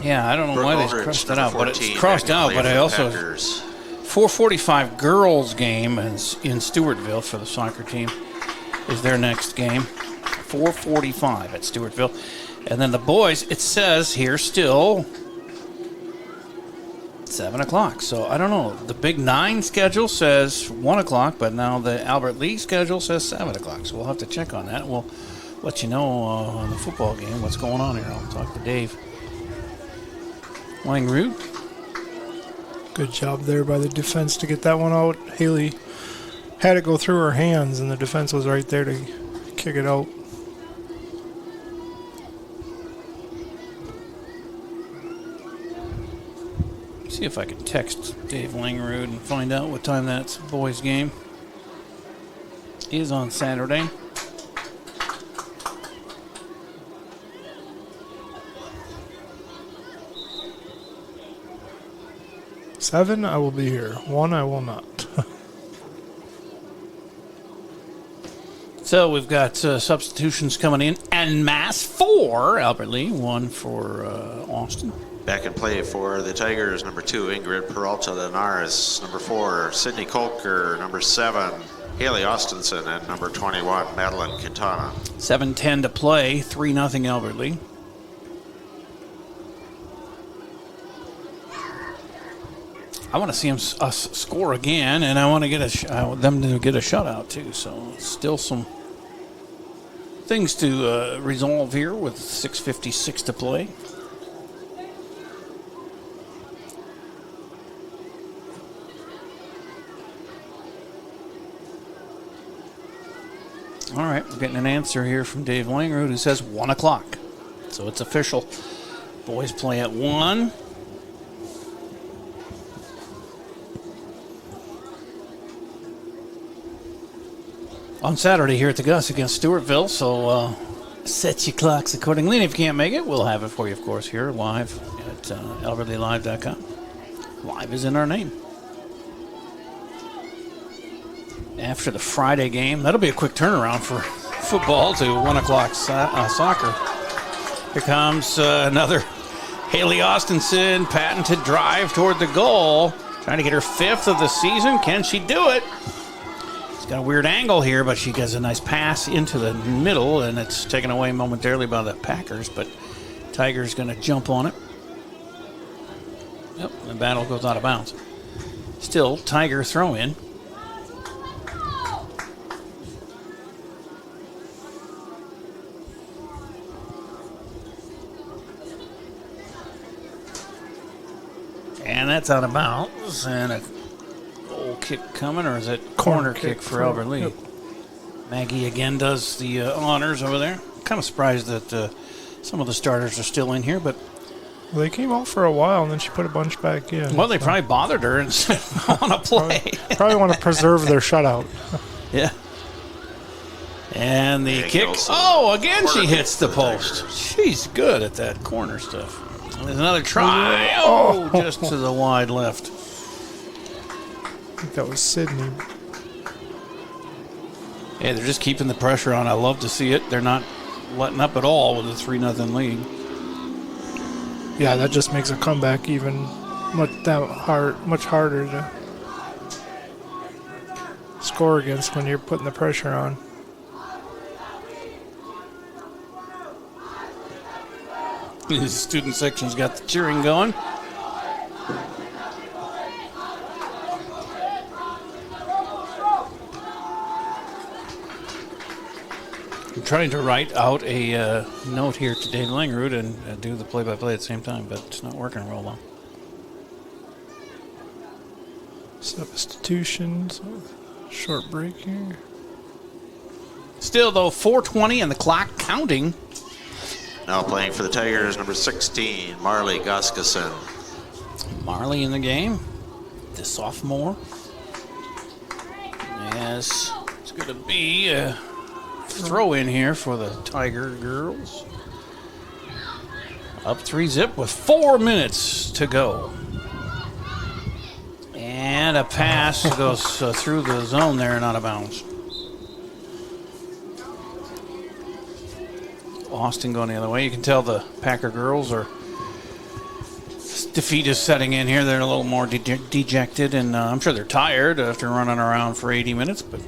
Yeah, I don't know why they crossed that out, but it's crossed out. But I also 4:45 girls game in Stewartville for the soccer team is their next game. 4:45 at Stewartville. And then the boys, it says here still 7 o'clock. So I don't know. The Big 9 schedule says 1 o'clock, but now the Albert Lea schedule says 7 o'clock. So we'll have to check on that. We'll let you know on the football game what's going on here. I'll talk to Dave Langroot. Good job there by the defense to get that one out. Haley had it go through her hands, and the defense was right there to kick it out. See if I can text Dave Langroot and find out what time that boys' game is on Saturday. Seven, I will be here. 1, I will not. So we've got substitutions coming in en masse for Albert Lea, 1 for Austin. Back in play for the Tigers, number 2, Ingrid Peralta Linares. Number 4, Sydney Kolker. Number 7, Haley Austinson. And number 21, Madeline Quintana. 7:10 to play, 3-0 Albert Lea. I want to see us score again, and I want to get them to get a shutout too. So still some things to resolve here with 6:56 to play. All right, we're getting an answer here from Dave Langroot who says 1 o'clock. So it's official. Boys play at 1. On Saturday here at the Gus against Stewartville, so set your clocks accordingly. And if you can't make it, we'll have it for you, of course, here live at AlbertLeaLive.com. Live is in our name. After the Friday game, that'll be a quick turnaround for football to 1 o'clock soccer. Here comes another Haley Austinson patented drive toward the goal, trying to get her 5th of the season. Can she do it? Got a weird angle here, but she gets a nice pass into the middle, and it's taken away momentarily by the Packers, but Tiger's going to jump on it. Yep, the battle goes out of bounds. Still, Tiger throw in. And that's out of bounds, and a kick coming, or is it corner kick for Albert Lea? Yep. Maggie again does the honors over there. Kind of surprised that some of the starters are still in here, but Well, they came out for a while, and then she put a bunch back in. Well, they probably bothered her and said, I want to play. Probably want to preserve their shutout. Yeah. And the kick. Oh, again she hits the post. She's good at that corner stuff. There's another try. Oh, just to the wide left. I think that was Sydney. Yeah, they're just keeping the pressure on. I love to see it. They're not letting up at all with a 3-0 lead. Yeah, that just makes a comeback even much harder to score against when you're putting the pressure on. The student section's got the cheering going. I'm trying to write out a note here to Dave Langerud and do the play-by-play at the same time, but it's not working real well. Substitutions. Short break here. Still, though, 4:20 and the clock counting. Now playing for the Tigers, number 16, Marley Gustafson. Marley in the game, the sophomore. Yes, it's going to be a throw in here for the Tiger girls. Up 3-0 with 4 minutes to go. And a pass goes through the zone there and out of bounds. Austin going the other way. You can tell the Packer girls are defeat is setting in here. They're a little more dejected, and I'm sure they're tired after running around for 80 minutes, but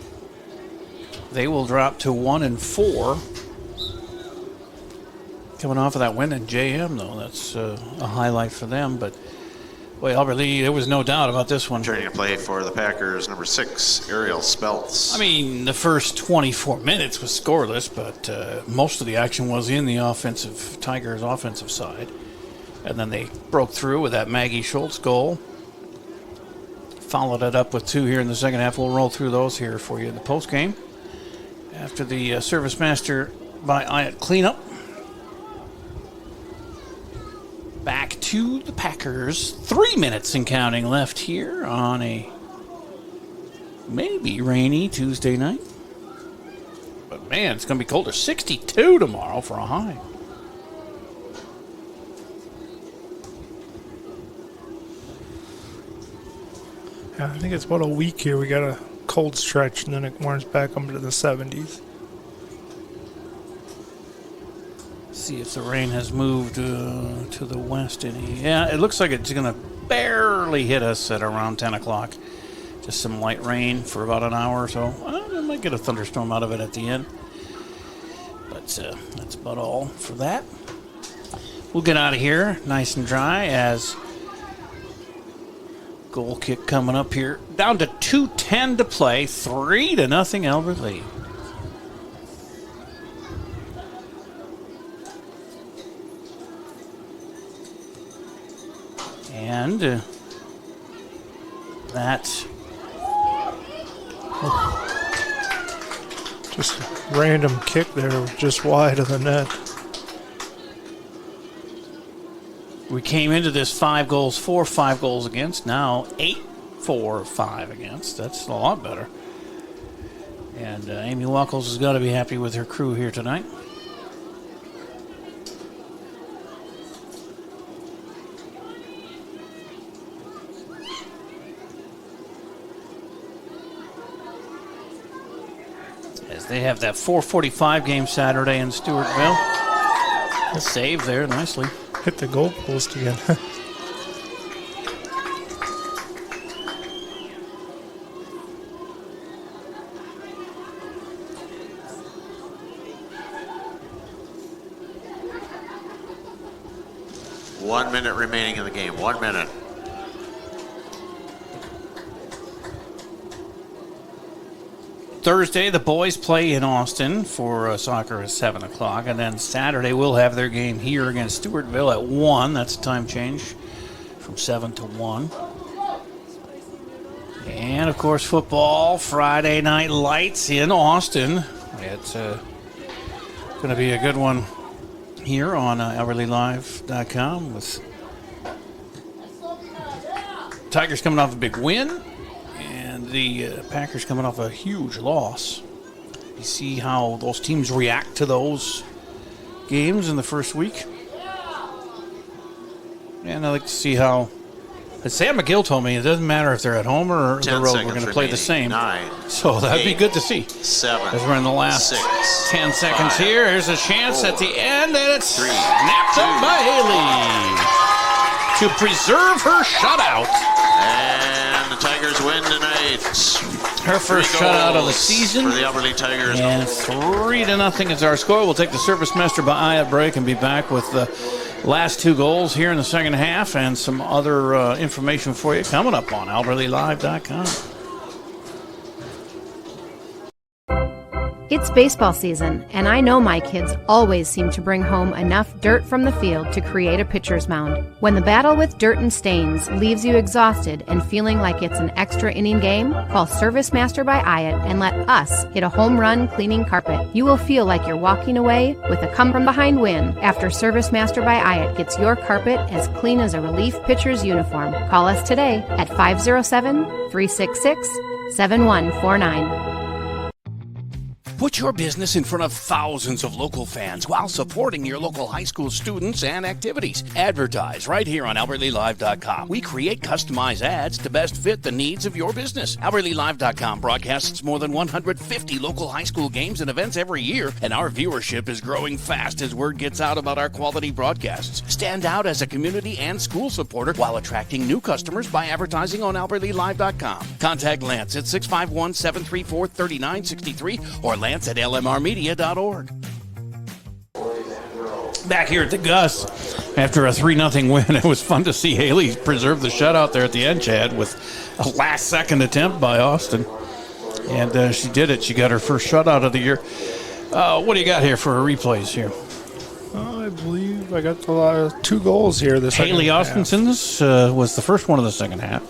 they will drop to 1-4. Coming off of that win in JM, though, that's a highlight for them. But boy, Albert Lee, there was no doubt about this one. Turning to play for the Packers, number 6, Ariel Speltz. I mean, the first 24 minutes was scoreless, but most of the action was in the Tigers' offensive side. And then they broke through with that Maggie Schultz goal. Followed it up with 2 here in the second half. We'll roll through those here for you in the postgame. After the Service Master by Ayat cleanup. Back to the Packers. 3 minutes and counting left here on a maybe rainy Tuesday night. But man, it's going to be colder. 62 tomorrow for a high. Yeah, I think it's about a week here. We got a cold stretch, and then it warms back up into the 70s. See if the rain has moved to the west any. Yeah, it looks like it's going to barely hit us at around 10 o'clock. Just some light rain for about an hour or so. I might get a thunderstorm out of it at the end. But that's about all for that. We'll get out of here nice and dry as goal kick coming up here. Down to 2:10 to play. 3-0 Albert Lee. And that just a random kick there, just wide of the net. We came into this 5 goals for, 5 goals against. Now 8 for, 5 against. That's a lot better. And Amy Wackles has got to be happy with her crew here tonight. As they have that 4:45 game Saturday in Stewartville. A save there nicely. Hit the goal post again. One minute remaining in the game. 1 minute. Thursday, the boys play in Austin for soccer at 7 o'clock. And then Saturday, we'll have their game here against Stewartville at 1. That's a time change from 7 to 1. And, of course, football, Friday Night Lights in Austin. It's going to be a good one here on AlbertLeeLive.com with Tigers coming off a big win, and the Packers coming off a huge loss. You see how those teams react to those games in the first week. And I like to see how. Sam McGill told me it doesn't matter if they're at home or the road, we're going to play the same. 9, so that'd be good to see. 7. As we're in the last 6, 10 seconds 5, here. There's a chance 4, at the end, and it's 3, snapped up by Haley to preserve her shutout. And the Tigers win tonight. Her first shutout of the season. For the Alberta Tigers. And 3-0 is our score. We'll take the Service Master by eye break and be back with the last 2 goals here in the second half and some other information for you coming up on AlbertaLive.com. It's baseball season, and I know my kids always seem to bring home enough dirt from the field to create a pitcher's mound. When the battle with dirt and stains leaves you exhausted and feeling like it's an extra inning game, call Service Master by Hyatt and let us hit a home run cleaning carpet. You will feel like you're walking away with a come-from-behind win after Service Master by Hyatt gets your carpet as clean as a relief pitcher's uniform. Call us today at 507-366-7149. Put your business in front of thousands of local fans while supporting your local high school students and activities. Advertise right here on AlbertaLive.com. We create customized ads to best fit the needs of your business. AlbertaLive.com broadcasts more than 150 local high school games and events every year, and our viewership is growing fast as word gets out about our quality broadcasts. Stand out as a community and school supporter while attracting new customers by advertising on AlbertaLive.com. Contact Lance at 651-734-3963 or Lance at lmrmedia.org. Back here at the Gus, after a 3-0 win, it was fun to see Haley preserve the shutout there at the end, Chad, with a last-second attempt by Austin. And she did it. She got her first shutout of the year. What do you got here for replays here? I believe I got 2 goals here this Haley Austin's was the first one of the second half.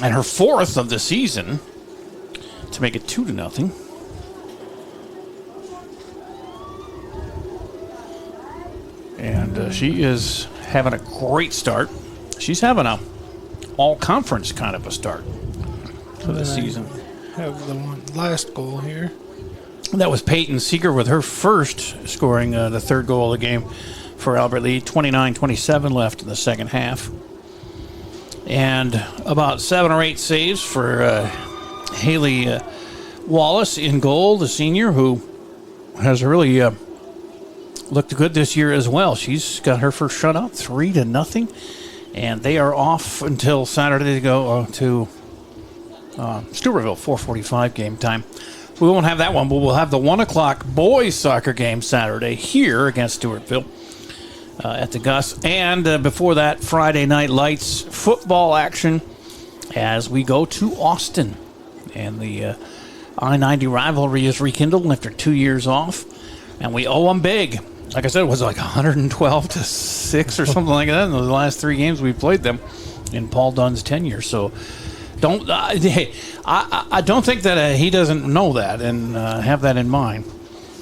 And her 4th of the season to make it 2-0. And she is having a great start. She's having a all-conference kind of a start to the season. I have the last goal here. That was Peyton Seeger with her first scoring the 3rd goal of the game for Albert Lea. 29-27 left in the second half. And about 7 or 8 saves for Haley Wallace in goal, the senior, who has really looked good this year as well. She's got her first shutout, 3-0, and they are off until Saturday to go to Stewartville, 4:45 game time. We won't have that one, but we'll have the 1 o'clock boys soccer game Saturday here against Stewartville at the Gus, and before that, Friday night lights football action as we go to Austin, and the I-90 rivalry is rekindled after 2 years off, and we owe them big. Like I said, it was like 112-6 or something like that in the last 3 games we played them in Paul Dunn's tenure. So don't I don't think that he doesn't know that and have that in mind.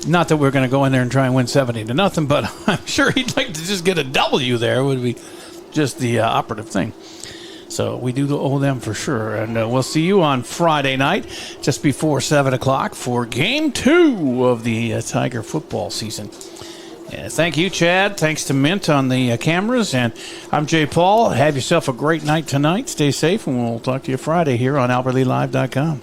Not that we're going to go in there and try and win 70-0, but I'm sure he'd like to just get a W there. Would be just the operative thing. So we do owe them for sure. And we'll see you on Friday night just before 7 o'clock for Game 2 of the Tiger football season. Thank you, Chad. Thanks to Mint on the cameras. And I'm Jay Paul. Have yourself a great night tonight. Stay safe, and we'll talk to you Friday here on AlbertaLive.com.